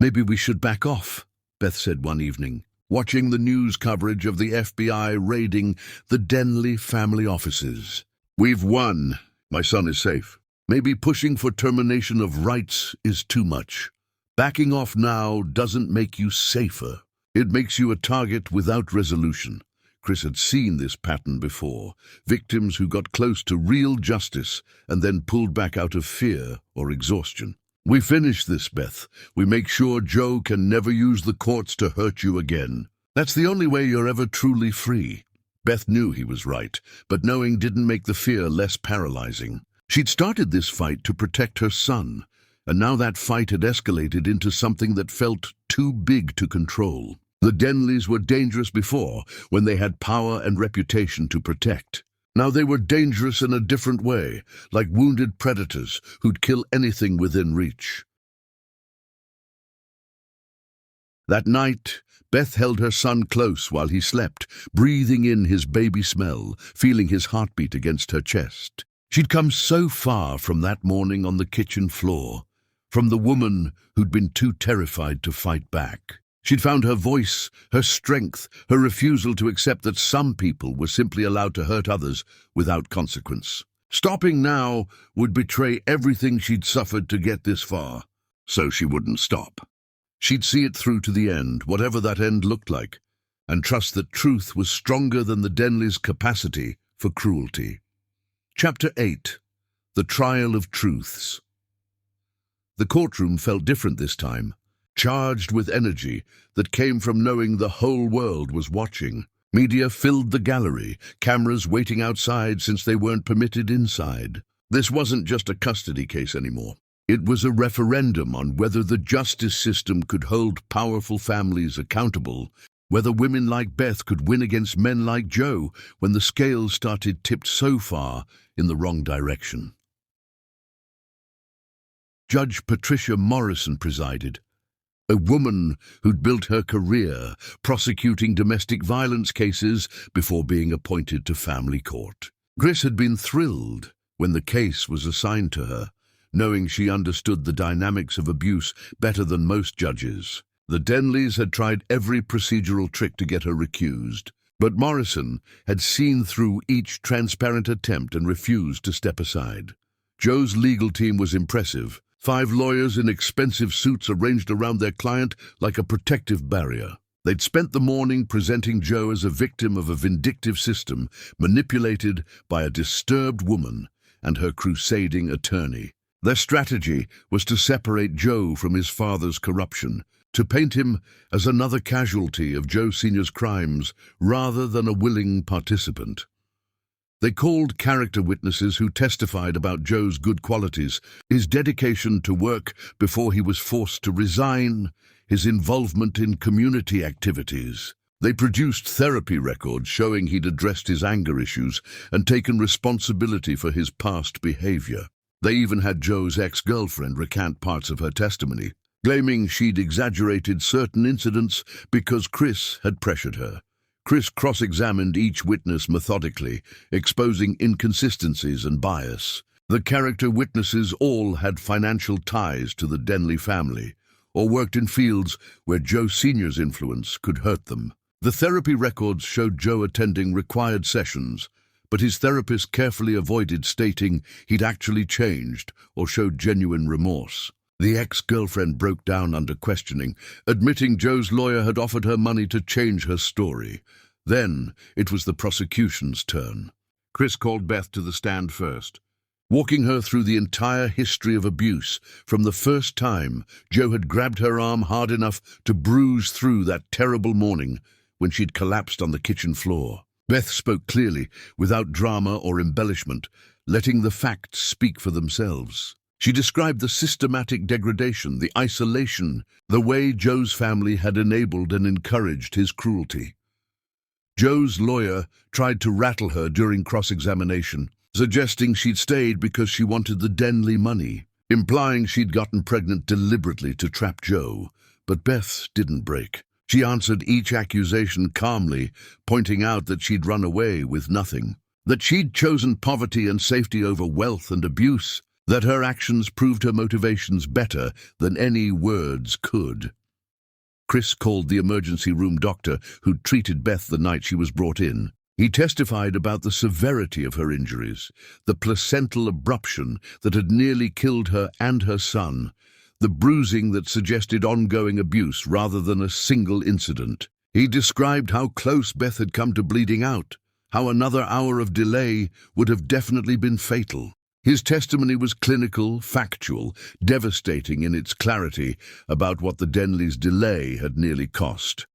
"Maybe we should back off," Beth said one evening, watching the news coverage of the FBI raiding the Denley family offices. "We've won. My son is safe. Maybe pushing for termination of rights is too much. Backing off now doesn't make you safer. It makes you a target without resolution." Chris had seen this pattern before, victims who got close to real justice and then pulled back out of fear or exhaustion. "We finish this, Beth. We make sure Joe can never use the courts to hurt you again. That's the only way you're ever truly free." Beth knew he was right, but knowing didn't make the fear less paralyzing. She'd started this fight to protect her son, and now that fight had escalated into something that felt too big to control. The Denleys were dangerous before, when they had power and reputation to protect. Now they were dangerous in a different way, like wounded predators who'd kill anything within reach. That night, Beth held her son close while he slept, breathing in his baby smell, feeling his heartbeat against her chest. She'd come so far from that morning on the kitchen floor, from the woman who'd been too terrified to fight back. She'd found her voice, her strength, her refusal to accept that some people were simply allowed to hurt others without consequence. Stopping now would betray everything she'd suffered to get this far, so she wouldn't stop. She'd see it through to the end, whatever that end looked like, and trust that truth was stronger than the Denleys' capacity for cruelty. Chapter 8. The Trial of Truths. The courtroom felt different this time, charged with energy that came from knowing the whole world was watching. Media filled the gallery, cameras waiting outside since they weren't permitted inside. This wasn't just a custody case anymore. It was a referendum on whether the justice system could hold powerful families accountable, whether women like Beth could win against men like Joe when the scales started tipped so far in the wrong direction. Judge Patricia Morrison presided, a woman who'd built her career prosecuting domestic violence cases before being appointed to family court. Chris had been thrilled when the case was assigned to her, knowing she understood the dynamics of abuse better than most judges. The Denleys had tried every procedural trick to get her recused, but Morrison had seen through each transparent attempt and refused to step aside. Joe's legal team was impressive. 5 lawyers in expensive suits arranged around their client like a protective barrier. They'd spent the morning presenting Joe as a victim of a vindictive system manipulated by a disturbed woman and her crusading attorney. Their strategy was to separate Joe from his father's corruption, to paint him as another casualty of Joe Sr.'s crimes rather than a willing participant. They called character witnesses who testified about Joe's good qualities, his dedication to work before he was forced to resign, his involvement in community activities. They produced therapy records showing he'd addressed his anger issues and taken responsibility for his past behavior. They even had Joe's ex-girlfriend recant parts of her testimony, claiming she'd exaggerated certain incidents because Chris had pressured her. Chris cross-examined each witness methodically, exposing inconsistencies and bias. The character witnesses all had financial ties to the Denley family, or worked in fields where Joe Sr.'s influence could hurt them. The therapy records showed Joe attending required sessions, but his therapist carefully avoided stating he'd actually changed or showed genuine remorse. The ex-girlfriend broke down under questioning, admitting Joe's lawyer had offered her money to change her story. Then it was the prosecution's turn. Chris called Beth to the stand first, walking her through the entire history of abuse, from the first time Joe had grabbed her arm hard enough to bruise through that terrible morning when she'd collapsed on the kitchen floor. Beth spoke clearly, without drama or embellishment, letting the facts speak for themselves. She described the systematic degradation, the isolation, the way Joe's family had enabled and encouraged his cruelty. Joe's lawyer tried to rattle her during cross-examination, suggesting she'd stayed because she wanted the Denley money, implying she'd gotten pregnant deliberately to trap Joe. But Beth didn't break. She answered each accusation calmly, pointing out that she'd run away with nothing, that she'd chosen poverty and safety over wealth and abuse, that her actions proved her motivations better than any words could. Chris called the emergency room doctor who'd treated Beth the night she was brought in. He testified about the severity of her injuries, the placental abruption that had nearly killed her and her son, the bruising that suggested ongoing abuse rather than a single incident. He described how close Beth had come to bleeding out, how another hour of delay would have definitely been fatal. His testimony was clinical, factual, devastating in its clarity about what the Denleys' delay had nearly cost.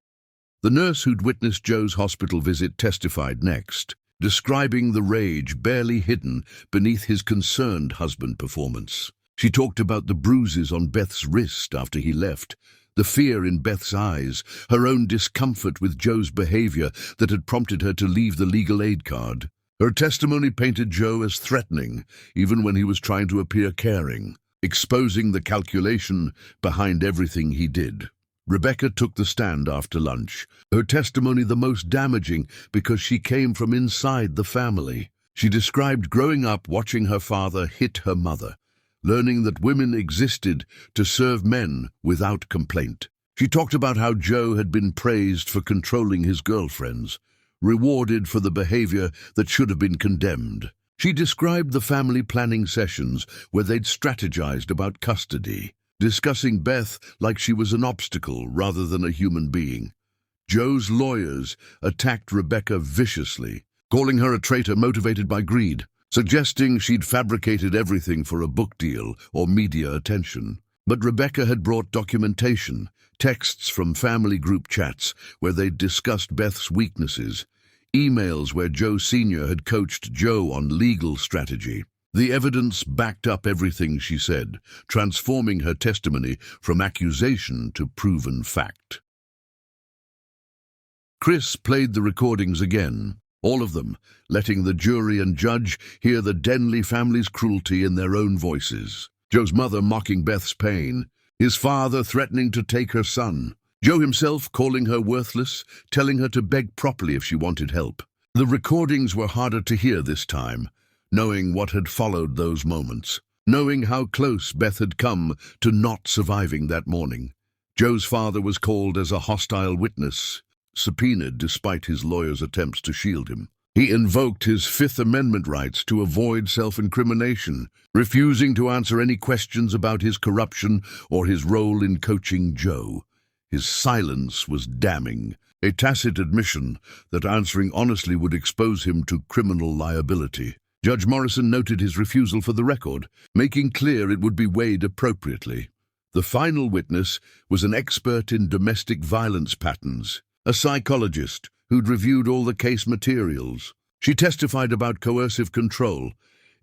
The nurse who'd witnessed Joe's hospital visit testified next, describing the rage barely hidden beneath his concerned husband performance. She talked about the bruises on Beth's wrist after he left, the fear in Beth's eyes, her own discomfort with Joe's behavior that had prompted her to leave the legal aid card. Her testimony painted Joe as threatening, even when he was trying to appear caring, exposing the calculation behind everything he did. Rebecca took the stand after lunch, her testimony the most damaging because she came from inside the family. She described growing up watching her father hit her mother, learning that women existed to serve men without complaint. She talked about how Joe had been praised for controlling his girlfriends, rewarded for the behavior that should have been condemned. She described the family planning sessions where they'd strategized about custody, discussing Beth like she was an obstacle rather than a human being. Joe's lawyers attacked Rebecca viciously, calling her a traitor motivated by greed, suggesting she'd fabricated everything for a book deal or media attention. But Rebecca had brought documentation, texts from family group chats where they'd discussed Beth's weaknesses, emails where Joe Sr. had coached Joe on legal strategy. The evidence backed up everything she said, transforming her testimony from accusation to proven fact. Chris played the recordings again, all of them, letting the jury and judge hear the Denley family's cruelty in their own voices. Joe's mother mocking Beth's pain, his father threatening to take her son, Joe himself calling her worthless, telling her to beg properly if she wanted help. The recordings were harder to hear this time, knowing what had followed those moments, knowing how close Beth had come to not surviving that morning. Joe's father was called as a hostile witness, subpoenaed despite his lawyer's attempts to shield him. He invoked his Fifth Amendment rights to avoid self-incrimination, refusing to answer any questions about his corruption or his role in coaching Joe. His silence was damning, a tacit admission that answering honestly would expose him to criminal liability. Judge Morrison noted his refusal for the record, making clear it would be weighed appropriately. The final witness was an expert in domestic violence patterns, a psychologist who'd reviewed all the case materials. She testified about coercive control,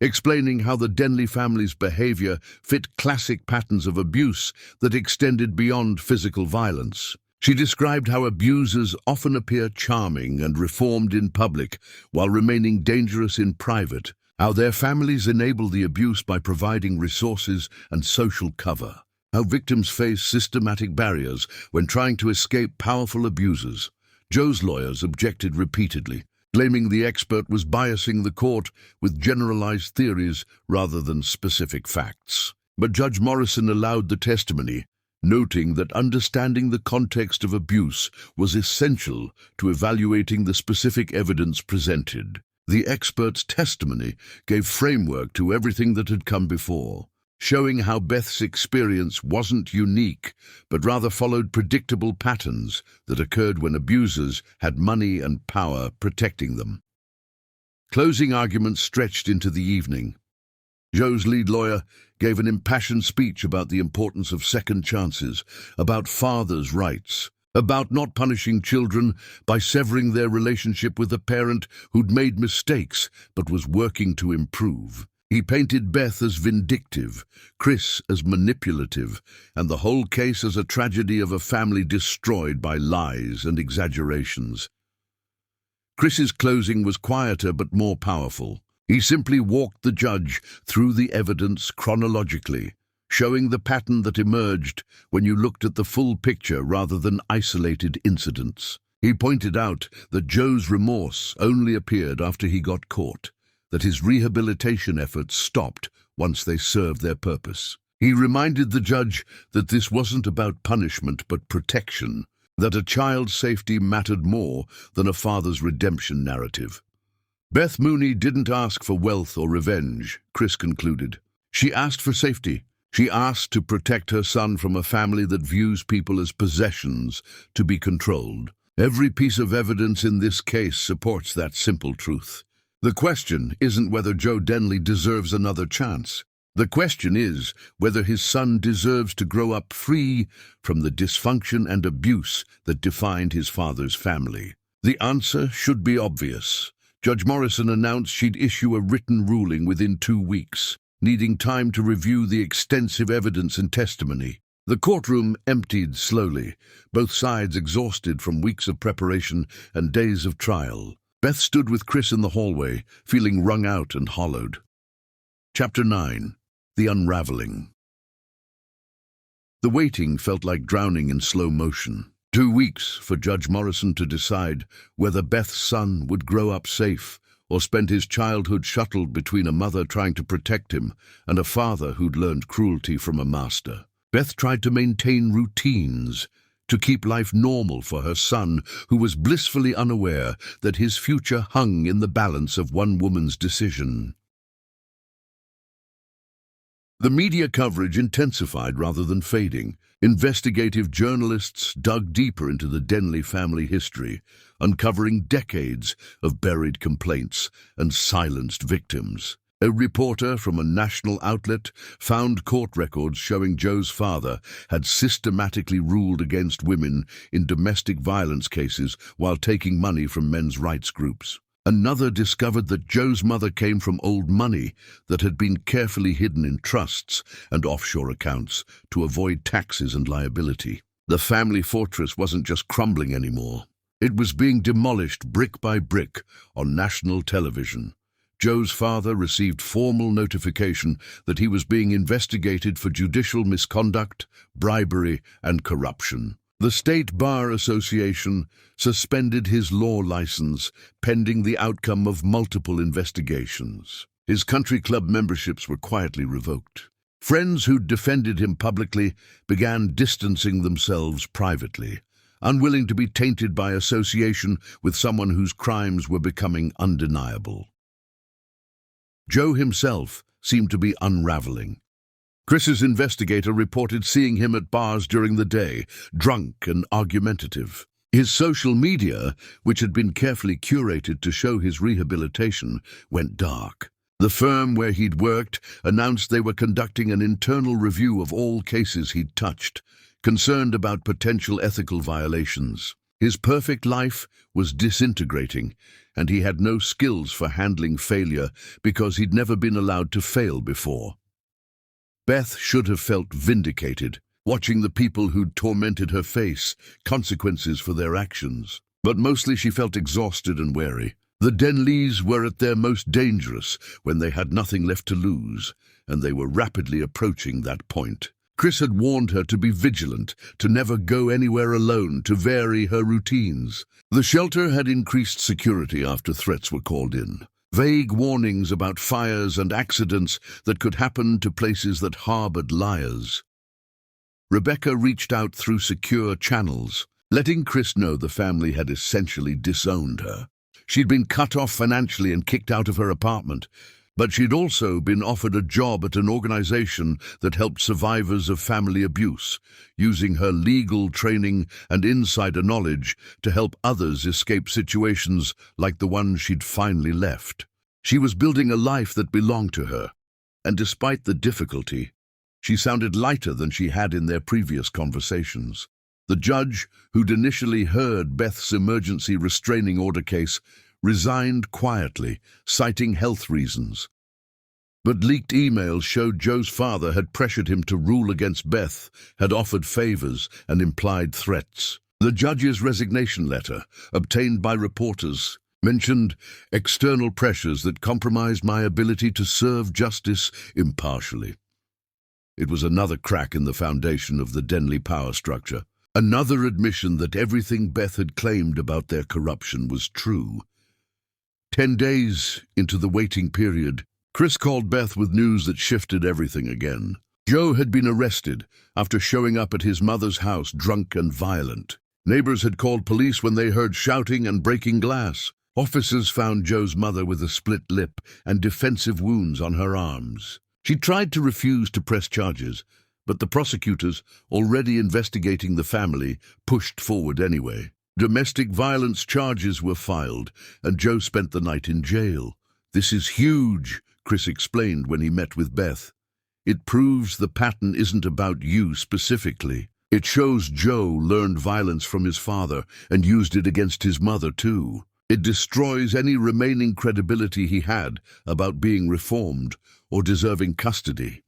explaining how the Denley family's behavior fit classic patterns of abuse that extended beyond physical violence. She described how abusers often appear charming and reformed in public while remaining dangerous in private, how their families enable the abuse by providing resources and social cover, how victims face systematic barriers when trying to escape powerful abusers. Joe's lawyers objected repeatedly, claiming the expert was biasing the court with generalized theories rather than specific facts. But Judge Morrison allowed the testimony, noting that understanding the context of abuse was essential to evaluating the specific evidence presented. The expert's testimony gave framework to everything that had come before, showing how Beth's experience wasn't unique, but rather followed predictable patterns that occurred when abusers had money and power protecting them. Closing arguments stretched into the evening. Joe's lead lawyer gave an impassioned speech about the importance of second chances, about fathers' rights, about not punishing children by severing their relationship with a parent who'd made mistakes but was working to improve. He painted Beth as vindictive, Chris as manipulative, and the whole case as a tragedy of a family destroyed by lies and exaggerations. Chris's closing was quieter but more powerful. He simply walked the judge through the evidence chronologically, showing the pattern that emerged when you looked at the full picture rather than isolated incidents. He pointed out that Joe's remorse only appeared after he got caught, that his rehabilitation efforts stopped once they served their purpose. He reminded the judge that this wasn't about punishment but protection, that a child's safety mattered more than a father's redemption narrative. Beth Mooney didn't ask for wealth or revenge, Chris concluded. She asked for safety. She asked to protect her son from a family that views people as possessions to be controlled. Every piece of evidence in this case supports that simple truth. The question isn't whether Joe Denley deserves another chance. The question is whether his son deserves to grow up free from the dysfunction and abuse that defined his father's family. The answer should be obvious. Judge Morrison announced she'd issue a written ruling within 2 weeks, needing time to review the extensive evidence and testimony. The courtroom emptied slowly, both sides exhausted from weeks of preparation and days of trial. Beth stood with Chris in the hallway, feeling wrung out and hollowed. Chapter 9. The Unraveling. The waiting felt like drowning in slow motion. 2 weeks for Judge Morrison to decide whether Beth's son would grow up safe or spent his childhood shuttled between a mother trying to protect him and a father who'd learned cruelty from a master. Beth tried to maintain routines, to keep life normal for her son, who was blissfully unaware that his future hung in the balance of one woman's decision. The media coverage intensified rather than fading. Investigative journalists dug deeper into the Denley family history, uncovering decades of buried complaints and silenced victims. A reporter from a national outlet found court records showing Joe's father had systematically ruled against women in domestic violence cases while taking money from men's rights groups. Another discovered that Joe's mother came from old money that had been carefully hidden in trusts and offshore accounts to avoid taxes and liability. The family fortress wasn't just crumbling anymore. It was being demolished brick by brick on national television. Joe's father received formal notification that he was being investigated for judicial misconduct, bribery, and corruption. The State Bar Association suspended his law license pending the outcome of multiple investigations. His country club memberships were quietly revoked. Friends who'd defended him publicly began distancing themselves privately, unwilling to be tainted by association with someone whose crimes were becoming undeniable. Joe himself seemed to be unraveling. Chris's investigator reported seeing him at bars during the day, drunk and argumentative. His social media, which had been carefully curated to show his rehabilitation, went dark. The firm where he'd worked announced they were conducting an internal review of all cases he'd touched, concerned about potential ethical violations. His perfect life was disintegrating, and he had no skills for handling failure because he'd never been allowed to fail before. Beth should have felt vindicated, watching the people who'd tormented her face consequences for their actions. But mostly she felt exhausted and weary. The Denleys were at their most dangerous when they had nothing left to lose, and they were rapidly approaching that point. Chris had warned her to be vigilant, to never go anywhere alone, to vary her routines. The shelter had increased security after threats were called in. Vague warnings about fires and accidents that could happen to places that harbored liars. Rebecca reached out through secure channels, letting Chris know the family had essentially disowned her. She'd been cut off financially and kicked out of her apartment, but she'd also been offered a job at an organization that helped survivors of family abuse, using her legal training and insider knowledge to help others escape situations like the one she'd finally left. She was building a life that belonged to her, and despite the difficulty, she sounded lighter than she had in their previous conversations. The judge, who'd initially heard Beth's emergency restraining order case, resigned quietly, citing health reasons. But leaked emails showed Joe's father had pressured him to rule against Beth, had offered favors and implied threats. The judge's resignation letter, obtained by reporters, mentioned external pressures that compromised my ability to serve justice impartially. It was another crack in the foundation of the Denley power structure, another admission that everything Beth had claimed about their corruption was true. 10 days into the waiting period, Chris called Beth with news that shifted everything again. Joe had been arrested after showing up at his mother's house drunk and violent. Neighbors had called police when they heard shouting and breaking glass. Officers found Joe's mother with a split lip and defensive wounds on her arms. She tried to refuse to press charges, but the prosecutors, already investigating the family, pushed forward anyway. Domestic violence charges were filed, and Joe spent the night in jail. "This is huge," Chris explained when he met with Beth. "It proves the pattern isn't about you specifically. It shows Joe learned violence from his father and used it against his mother too. It destroys any remaining credibility he had about being reformed or deserving custody."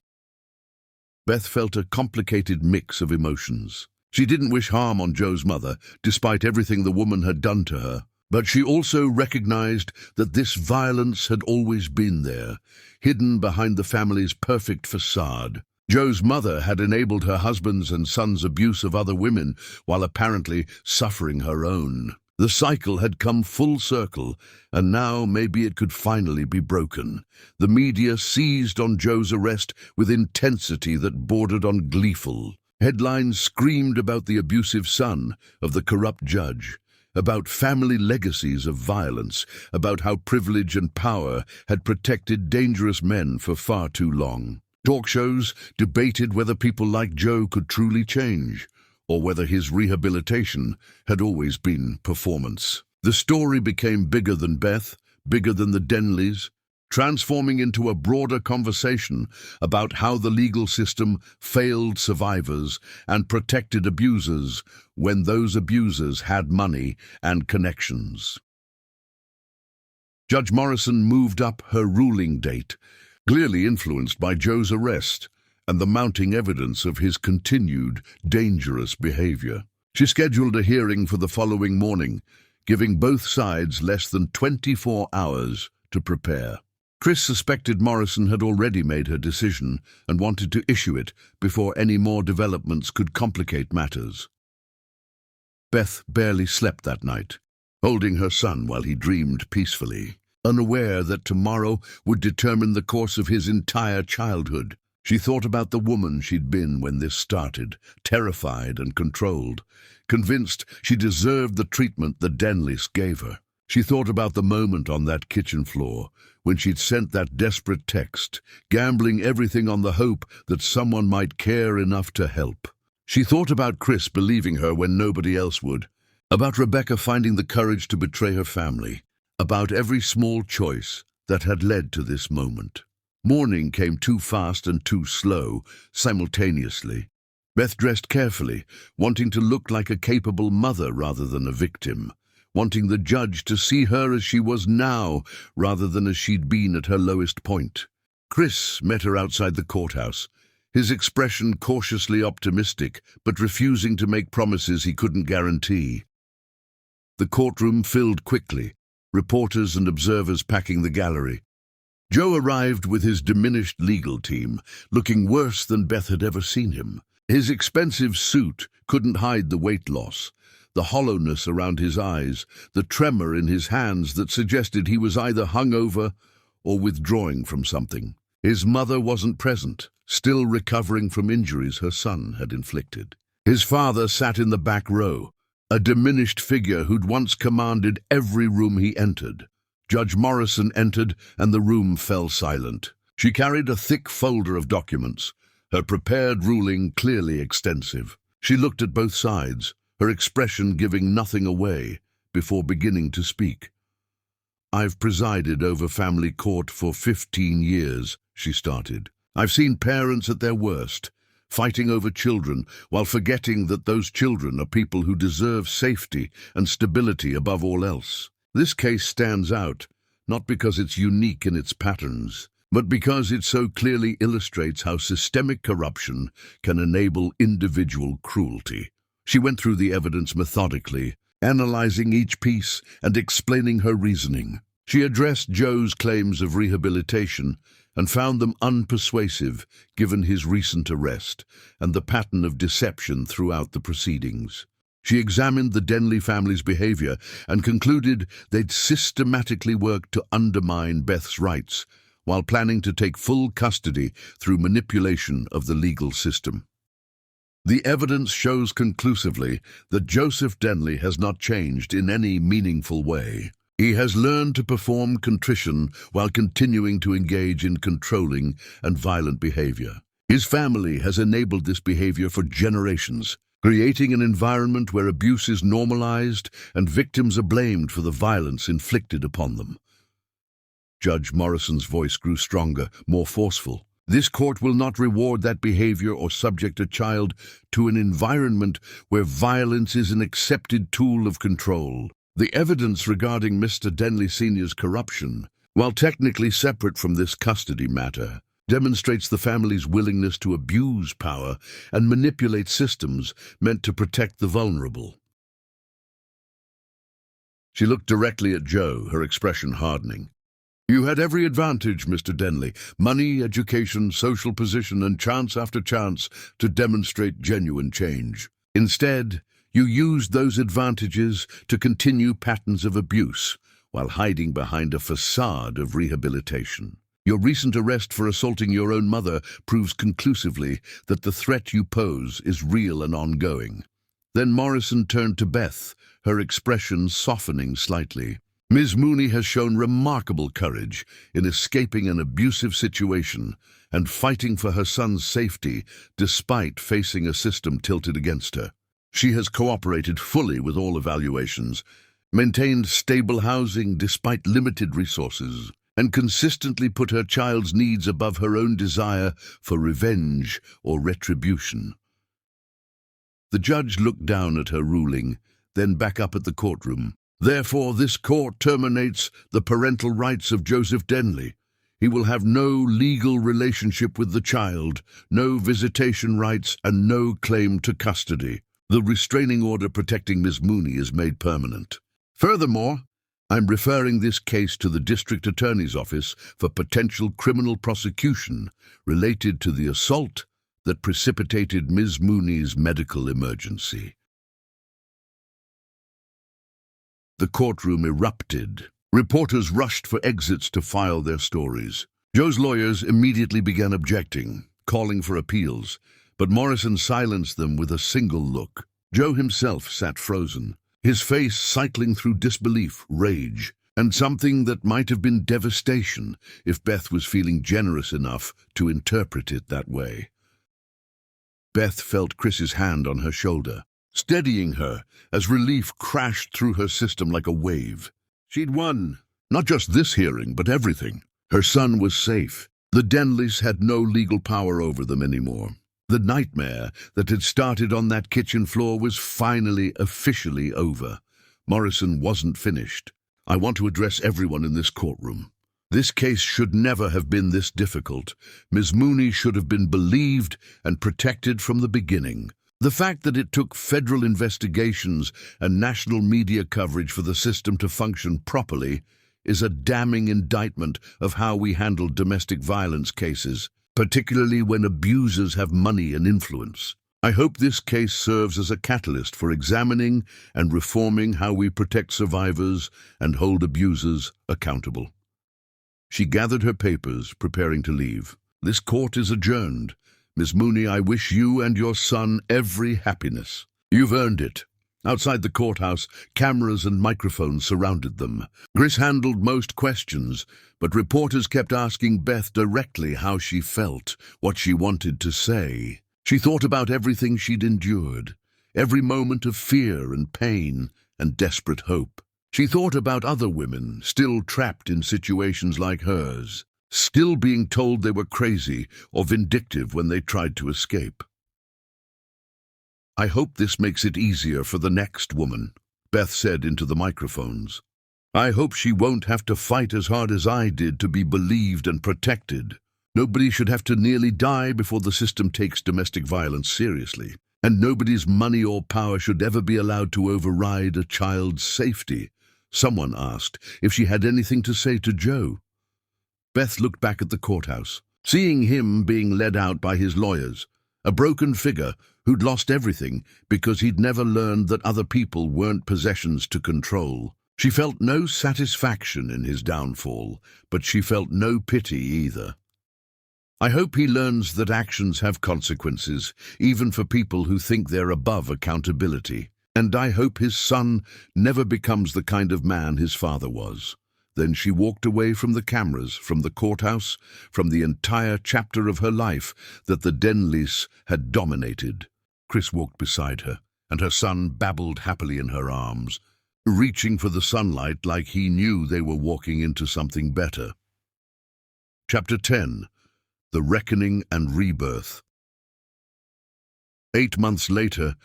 Beth felt a complicated mix of emotions. She didn't wish harm on Joe's mother, despite everything the woman had done to her. But she also recognized that this violence had always been there, hidden behind the family's perfect facade. Joe's mother had enabled her husband's and son's abuse of other women while apparently suffering her own. The cycle had come full circle, and now maybe it could finally be broken. The media seized on Joe's arrest with intensity that bordered on gleeful. Headlines screamed about the abusive son of the corrupt judge, about family legacies of violence, about how privilege and power had protected dangerous men for far too long. Talk shows debated whether people like Joe could truly change, or whether his rehabilitation had always been performance. The story became bigger than Beth, bigger than the Denleys, transforming into a broader conversation about how the legal system failed survivors and protected abusers when those abusers had money and connections. Judge Morrison moved up her ruling date, clearly influenced by Joe's arrest and the mounting evidence of his continued dangerous behavior. She scheduled a hearing for the following morning, giving both sides less than 24 hours to prepare. Chris suspected Morrison had already made her decision and wanted to issue it before any more developments could complicate matters. Beth barely slept that night, holding her son while he dreamed peacefully, unaware that tomorrow would determine the course of his entire childhood. She thought about the woman she'd been when this started, terrified and controlled, convinced she deserved the treatment the Denleys gave her. She thought about the moment on that kitchen floor when she'd sent that desperate text, gambling everything on the hope that someone might care enough to help. She thought about Chris believing her when nobody else would, about Rebecca finding the courage to betray her family, about every small choice that had led to this moment. Morning came too fast and too slow, simultaneously. Beth dressed carefully, wanting to look like a capable mother rather than a victim, wanting the judge to see her as she was now rather than as she'd been at her lowest point. Chris met her outside the courthouse, his expression cautiously optimistic, but refusing to make promises he couldn't guarantee. The courtroom filled quickly, reporters and observers packing the gallery. Joe arrived with his diminished legal team, looking worse than Beth had ever seen him. His expensive suit couldn't hide the weight loss, the hollowness around his eyes, the tremor in his hands that suggested he was either hungover or withdrawing from something. His mother wasn't present, still recovering from injuries her son had inflicted. His father sat in the back row, a diminished figure who'd once commanded every room he entered. Judge Morrison entered, and the room fell silent. She carried a thick folder of documents, her prepared ruling clearly extensive. She looked at both sides, her expression giving nothing away, before beginning to speak. "I've presided over family court for 15 years, she started. "I've seen parents at their worst, fighting over children while forgetting that those children are people who deserve safety and stability above all else. This case stands out, not because it's unique in its patterns, but because it so clearly illustrates how systemic corruption can enable individual cruelty." She went through the evidence methodically, analyzing each piece and explaining her reasoning. She addressed Joe's claims of rehabilitation and found them unpersuasive given his recent arrest and the pattern of deception throughout the proceedings. She examined the Denley family's behavior and concluded they'd systematically worked to undermine Beth's rights while planning to take full custody through manipulation of the legal system. The evidence shows conclusively that Joseph Denley has not changed in any meaningful way. He has learned to perform contrition while continuing to engage in controlling and violent behavior. His family has enabled this behavior for generations, creating an environment where abuse is normalized and victims are blamed for the violence inflicted upon them. Judge Morrison's voice grew stronger, more forceful. "This court will not reward that behavior or subject a child to an environment where violence is an accepted tool of control." The evidence regarding Mr. Denley Sr.'s corruption, while technically separate from this custody matter, demonstrates the family's willingness to abuse power and manipulate systems meant to protect the vulnerable. She looked directly at Joe, her expression hardening. "You had every advantage, Mr. Denley, money, education, social position, and chance after chance to demonstrate genuine change. Instead, You used those advantages to continue patterns of abuse while hiding behind a facade of rehabilitation. Your recent arrest for assaulting your own mother proves conclusively that the threat you pose is real and ongoing. Then Morrison turned to Beth, her expression softening slightly. Ms. Mooney has shown remarkable courage in escaping an abusive situation and fighting for her son's safety despite facing a system tilted against her. She has cooperated fully with all evaluations, maintained stable housing despite limited resources, and consistently put her child's needs above her own desire for revenge or retribution. The judge looked down at her ruling, then back up at the courtroom. Therefore, this court terminates the parental rights of Joseph Denley. He will have no legal relationship with the child, no visitation rights, and no claim to custody. The restraining order protecting Ms. Mooney is made permanent. Furthermore, I'm referring this case to the District Attorney's Office for potential criminal prosecution related to the assault that precipitated Ms. Mooney's medical emergency. The courtroom erupted. Reporters rushed for exits to file their stories. Joe's lawyers immediately began objecting, calling for appeals, but Morrison silenced them with a single look. Joe himself sat frozen, his face cycling through disbelief, rage, and something that might have been devastation if Beth was feeling generous enough to interpret it that way. Beth felt Chris's hand on her shoulder, steadying her as relief crashed through her system like a wave. She'd won. Not just this hearing, but everything. Her son was safe. The Denleys had no legal power over them anymore. The nightmare that had started on that kitchen floor was finally, officially over. Morrison wasn't finished. I want to address everyone in this courtroom. This case should never have been this difficult. Ms. Mooney should have been believed and protected from the beginning. The fact that it took federal investigations and national media coverage for the system to function properly is a damning indictment of how we handle domestic violence cases, particularly when abusers have money and influence. I hope this case serves as a catalyst for examining and reforming how we protect survivors and hold abusers accountable. She gathered her papers, preparing to leave. This court is adjourned. Miss Mooney, I wish you and your son every happiness. You've earned it. Outside the courthouse, cameras and microphones surrounded them. Chris handled most questions, but reporters kept asking Beth directly how she felt, what she wanted to say. She thought about everything she'd endured, every moment of fear and pain and desperate hope. She thought about other women still trapped in situations like hers, still being told they were crazy or vindictive when they tried to escape. I hope this makes it easier for the next woman, Beth said into the microphones. I hope she won't have to fight as hard as I did to be believed and protected. Nobody should have to nearly die before the system takes domestic violence seriously, and nobody's money or power should ever be allowed to override a child's safety. Someone asked if she had anything to say to Joe. Beth looked back at the courthouse, seeing him being led out by his lawyers, a broken figure who'd lost everything because he'd never learned that other people weren't possessions to control. She felt no satisfaction in his downfall, but she felt no pity either. I hope he learns that actions have consequences, even for people who think they're above accountability. And I hope his son never becomes the kind of man his father was. Then she walked away from the cameras, from the courthouse, from the entire chapter of her life that the Denleys had dominated. Chris walked beside her, and her son babbled happily in her arms, reaching for the sunlight like he knew they were walking into something better. Chapter 10. The Reckoning and Rebirth. 8 months later,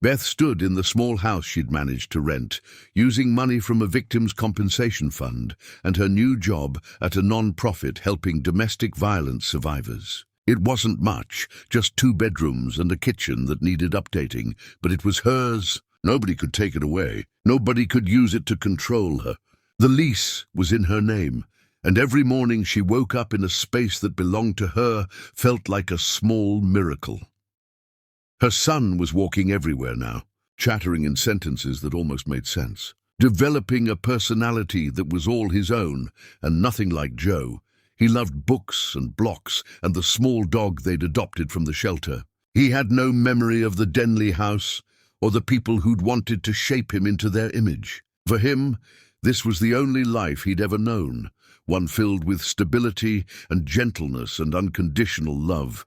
Beth stood in the small house she'd managed to rent, using money from a victims' compensation fund and her new job at a non-profit helping domestic violence survivors. It wasn't much, just 2 bedrooms and a kitchen that needed updating, but it was hers. Nobody could take it away. Nobody could use it to control her. The lease was in her name, and every morning she woke up in a space that belonged to her felt like a small miracle. Her son was walking everywhere now. chattering in sentences that almost made sense, developing a personality that was all his own and nothing like Joe. He loved books and blocks and the small dog they'd adopted from the shelter. He had no memory of the Denley house or the people who'd wanted to shape him into their image. For him, this was the only life he'd ever known, one filled with stability and gentleness and unconditional love.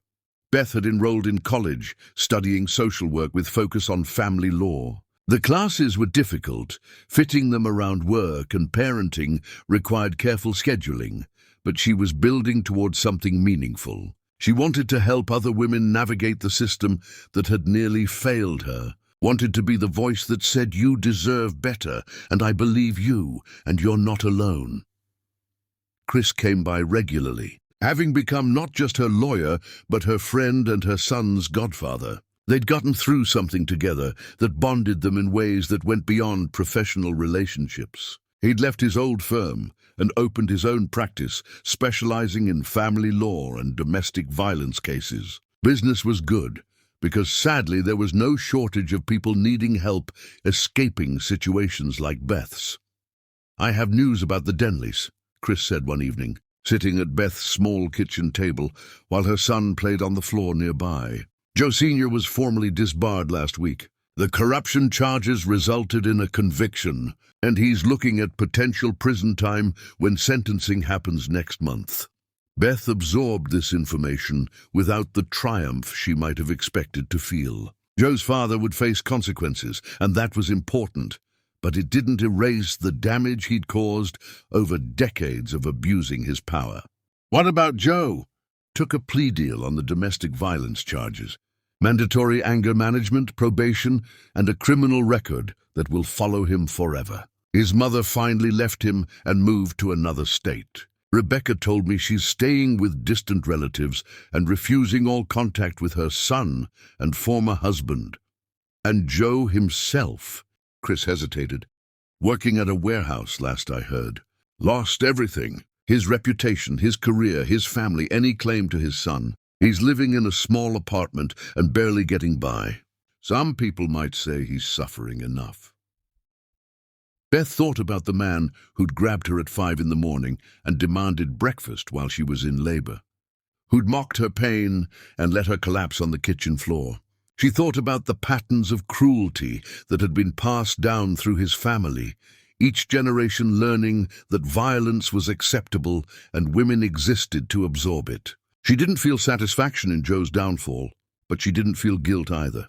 Beth had enrolled in college, studying social work with focus on family law. The classes were difficult. Fitting them around work and parenting required careful scheduling, but she was building towards something meaningful. She wanted to help other women navigate the system that had nearly failed her, wanted to be the voice that said, "You deserve better, and I believe you, and you're not alone." Chris came by regularly, having become not just her lawyer, but her friend and her son's godfather. They'd gotten through something together that bonded them in ways that went beyond professional relationships. He'd left his old firm and opened his own practice, specializing in family law and domestic violence cases. Business was good, because sadly there was no shortage of people needing help escaping situations like Beth's. "I have news about the Denleys," Chris said one evening, sitting at Beth's small kitchen table while her son played on the floor nearby. "Joe Sr. was formally disbarred last week. The corruption charges resulted in a conviction, and he's looking at potential prison time when sentencing happens next month." Beth absorbed this information without the triumph she might have expected to feel. Joe's father would face consequences, and that was important, but it didn't erase the damage he'd caused over decades of abusing his power. What about Joe? Took a plea deal on the domestic violence charges. Mandatory anger management, probation, and a criminal record that will follow him forever. His mother finally left him and moved to another state. Rebecca told me she's staying with distant relatives and refusing all contact with her son and former husband. And Joe himself, Chris hesitated, working at a warehouse last I heard. Lost everything. His reputation, his career, his family, any claim to his son. He's living in a small apartment and barely getting by. Some people might say he's suffering enough. Beth thought about the man who'd grabbed her at 5 in the morning and demanded breakfast while she was in labor, who'd mocked her pain and let her collapse on the kitchen floor. She thought about the patterns of cruelty that had been passed down through his family, each generation learning that violence was acceptable and women existed to absorb it. She didn't feel satisfaction in Joe's downfall, but she didn't feel guilt either.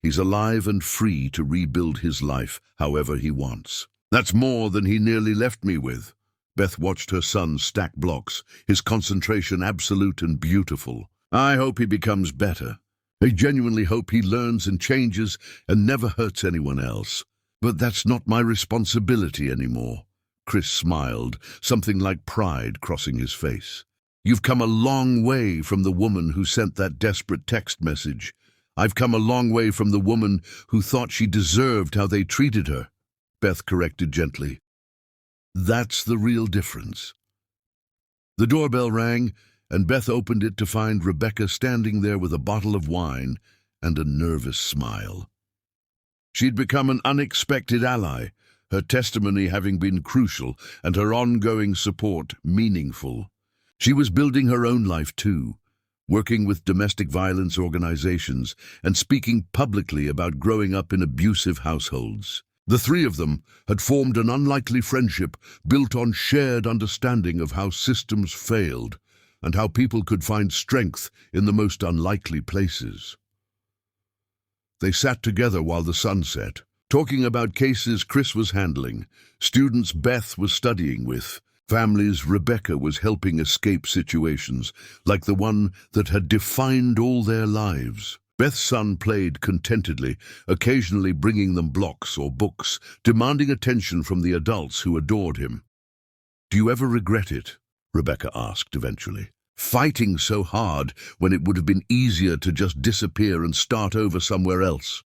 He's alive and free to rebuild his life however he wants. That's more than he nearly left me with. Beth watched her son stack blocks, his concentration absolute and beautiful. I hope he becomes better. I genuinely hope he learns and changes and never hurts anyone else. But that's not my responsibility anymore. Chris smiled, something like pride crossing his face. You've come a long way from the woman who sent that desperate text message. I've come a long way from the woman who thought she deserved how they treated her, Beth corrected gently. That's the real difference. The doorbell rang, and Beth opened it to find Rebecca standing there with a bottle of wine and a nervous smile. She'd become an unexpected ally, her testimony having been crucial and her ongoing support meaningful. She was building her own life too, working with domestic violence organizations and speaking publicly about growing up in abusive households. The three of them had formed an unlikely friendship built on shared understanding of how systems failed and how people could find strength in the most unlikely places. They sat together while the sun set, talking about cases Chris was handling, students Beth was studying with, families Rebecca was helping escape situations like the one that had defined all their lives. Beth's son played contentedly, occasionally bringing them blocks or books, demanding attention from the adults who adored him. "Do you ever regret it?" Rebecca asked eventually. "Fighting so hard when it would have been easier to just disappear and start over somewhere else?"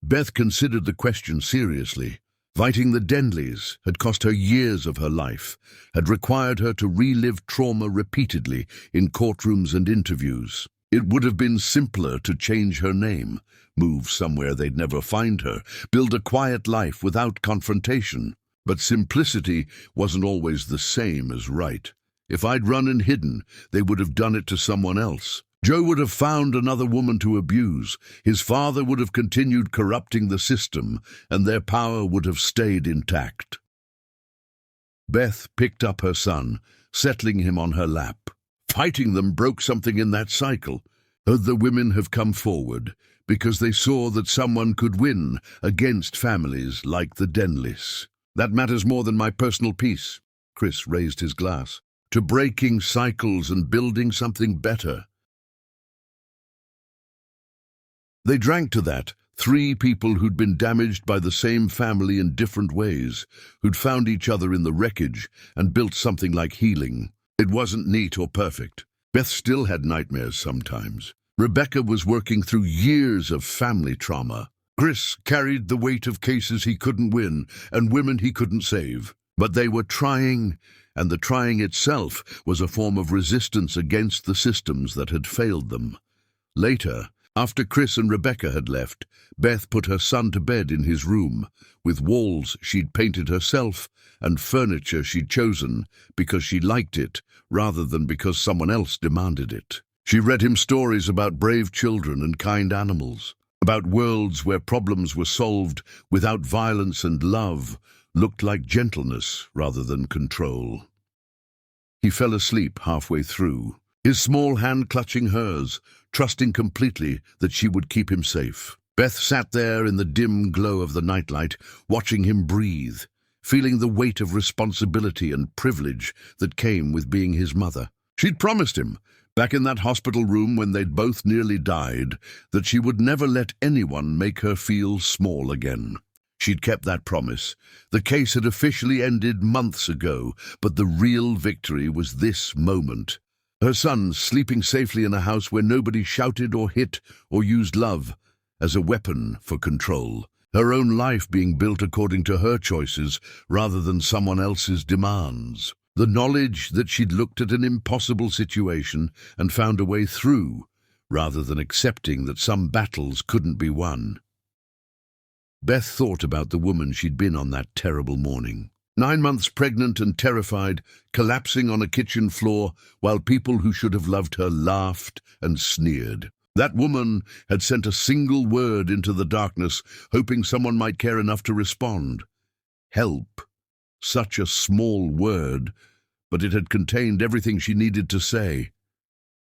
Beth considered the question seriously. Fighting the Denleys had cost her years of her life, had required her to relive trauma repeatedly in courtrooms and interviews. It would have been simpler to change her name, move somewhere they'd never find her, build a quiet life without confrontation. But simplicity wasn't always the same as right. If I'd run and hidden, they would have done it to someone else. Joe would have found another woman to abuse. His father would have continued corrupting the system, and their power would have stayed intact. Beth picked up her son, settling him on her lap. Fighting them broke something in that cycle. Other women have come forward because they saw that someone could win against families like the Denleys. That matters more than my personal peace. Chris raised his glass. To breaking cycles and building something better. They drank to that, three people who'd been damaged by the same family in different ways, who'd found each other in the wreckage and built something like healing. It wasn't neat or perfect. Beth still had nightmares sometimes. Rebecca was working through years of family trauma. Chris carried the weight of cases he couldn't win and women he couldn't save. But they were trying, and the trying itself was a form of resistance against the systems that had failed them. Later, after Chris and Rebecca had left, Beth put her son to bed in his room, with walls she'd painted herself and furniture she'd chosen because she liked it rather than because someone else demanded it. She read him stories about brave children and kind animals, about worlds where problems were solved without violence and love looked like gentleness rather than control. He fell asleep halfway through, his small hand clutching hers, trusting completely that she would keep him safe. Beth sat there in the dim glow of the nightlight, watching him breathe, feeling the weight of responsibility and privilege that came with being his mother. She'd promised him, back in that hospital room when they'd both nearly died, that she would never let anyone make her feel small again. She'd kept that promise. The case had officially ended months ago, but the real victory was this moment. Her son sleeping safely in a house where nobody shouted or hit or used love as a weapon for control. Her own life being built according to her choices rather than someone else's demands. The knowledge that she'd looked at an impossible situation and found a way through, rather than accepting that some battles couldn't be won. Beth thought about the woman she'd been on that terrible morning. 9 months pregnant and terrified, collapsing on a kitchen floor while people who should have loved her laughed and sneered. That woman had sent a single word into the darkness, hoping someone might care enough to respond. Help. Such a small word, but it had contained everything she needed to say.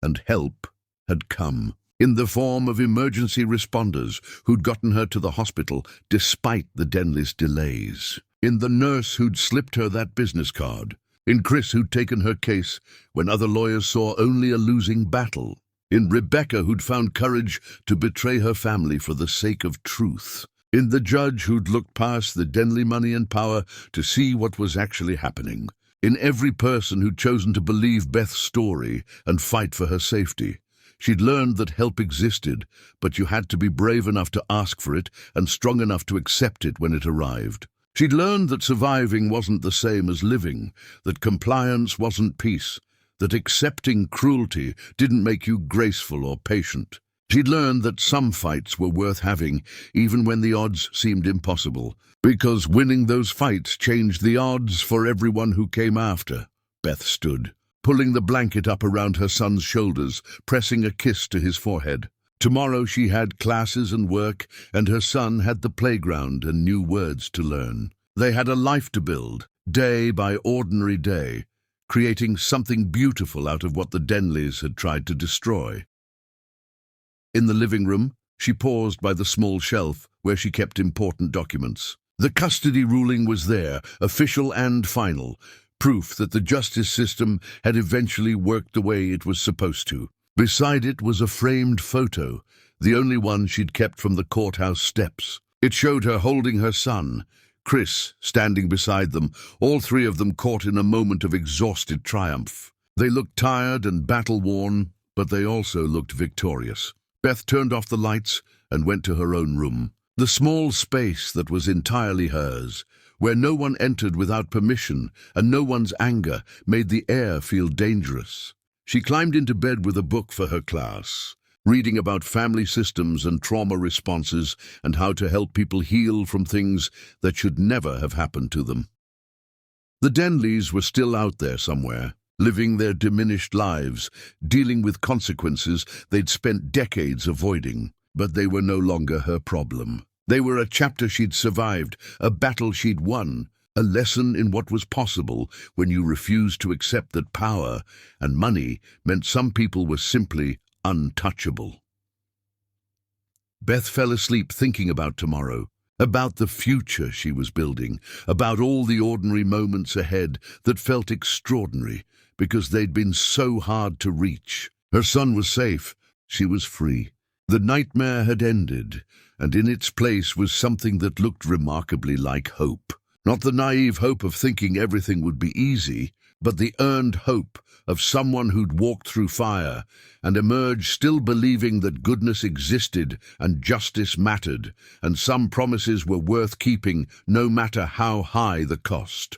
And help had come, in the form of emergency responders who'd gotten her to the hospital despite the Denleys' delays. In the nurse who'd slipped her that business card. In Chris who'd taken her case when other lawyers saw only a losing battle. In Rebecca who'd found courage to betray her family for the sake of truth. In the judge who'd looked past the Denley money and power to see what was actually happening. In every person who'd chosen to believe Beth's story and fight for her safety. She'd learned that help existed, but you had to be brave enough to ask for it and strong enough to accept it when it arrived. She'd learned that surviving wasn't the same as living, that compliance wasn't peace, that accepting cruelty didn't make you graceful or patient. She'd learned that some fights were worth having, even when the odds seemed impossible, because winning those fights changed the odds for everyone who came after. Beth stood, pulling the blanket up around her son's shoulders, pressing a kiss to his forehead. Tomorrow she had classes and work, and her son had the playground and new words to learn. They had a life to build, day by ordinary day, creating something beautiful out of what the Denleys had tried to destroy. In the living room, she paused by the small shelf where she kept important documents. The custody ruling was there, official and final, proof that the justice system had eventually worked the way it was supposed to. Beside it was a framed photo, the only one she'd kept from the courthouse steps. It showed her holding her son, Chris, standing beside them, all three of them caught in a moment of exhausted triumph. They looked tired and battle-worn, but they also looked victorious. Beth turned off the lights and went to her own room. The small space that was entirely hers, where no one entered without permission and no one's anger made the air feel dangerous. She climbed into bed with a book for her class, reading about family systems and trauma responses and how to help people heal from things that should never have happened to them. The Denleys were still out there somewhere, living their diminished lives, dealing with consequences they'd spent decades avoiding, but they were no longer her problem. They were a chapter she'd survived, a battle she'd won, a lesson in what was possible when you refused to accept that power and money meant some people were simply untouchable. Beth fell asleep thinking about tomorrow, about the future she was building, about all the ordinary moments ahead that felt extraordinary because they'd been so hard to reach. Her son was safe. She was free. The nightmare had ended, and in its place was something that looked remarkably like hope. Not the naive hope of thinking everything would be easy, but the earned hope of someone who'd walked through fire and emerged still believing that goodness existed and justice mattered, and some promises were worth keeping no matter how high the cost.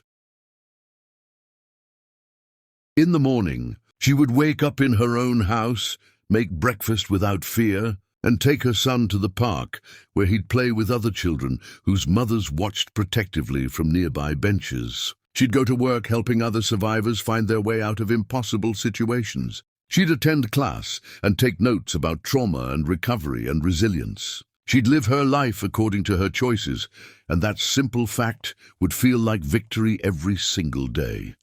In the morning, she would wake up in her own house, make breakfast without fear, and take her son to the park, where he'd play with other children whose mothers watched protectively from nearby benches. She'd go to work helping other survivors find their way out of impossible situations. She'd attend class and take notes about trauma and recovery and resilience. She'd live her life according to her choices, and that simple fact would feel like victory every single day.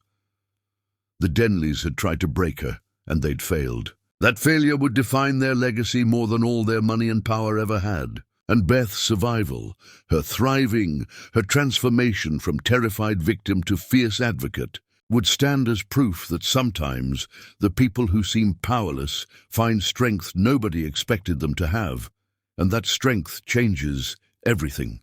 The Denleys had tried to break her, and they'd failed. That failure would define their legacy more than all their money and power ever had. And Beth's survival, her thriving, her transformation from terrified victim to fierce advocate, would stand as proof that sometimes the people who seem powerless find strength nobody expected them to have, and that strength changes everything.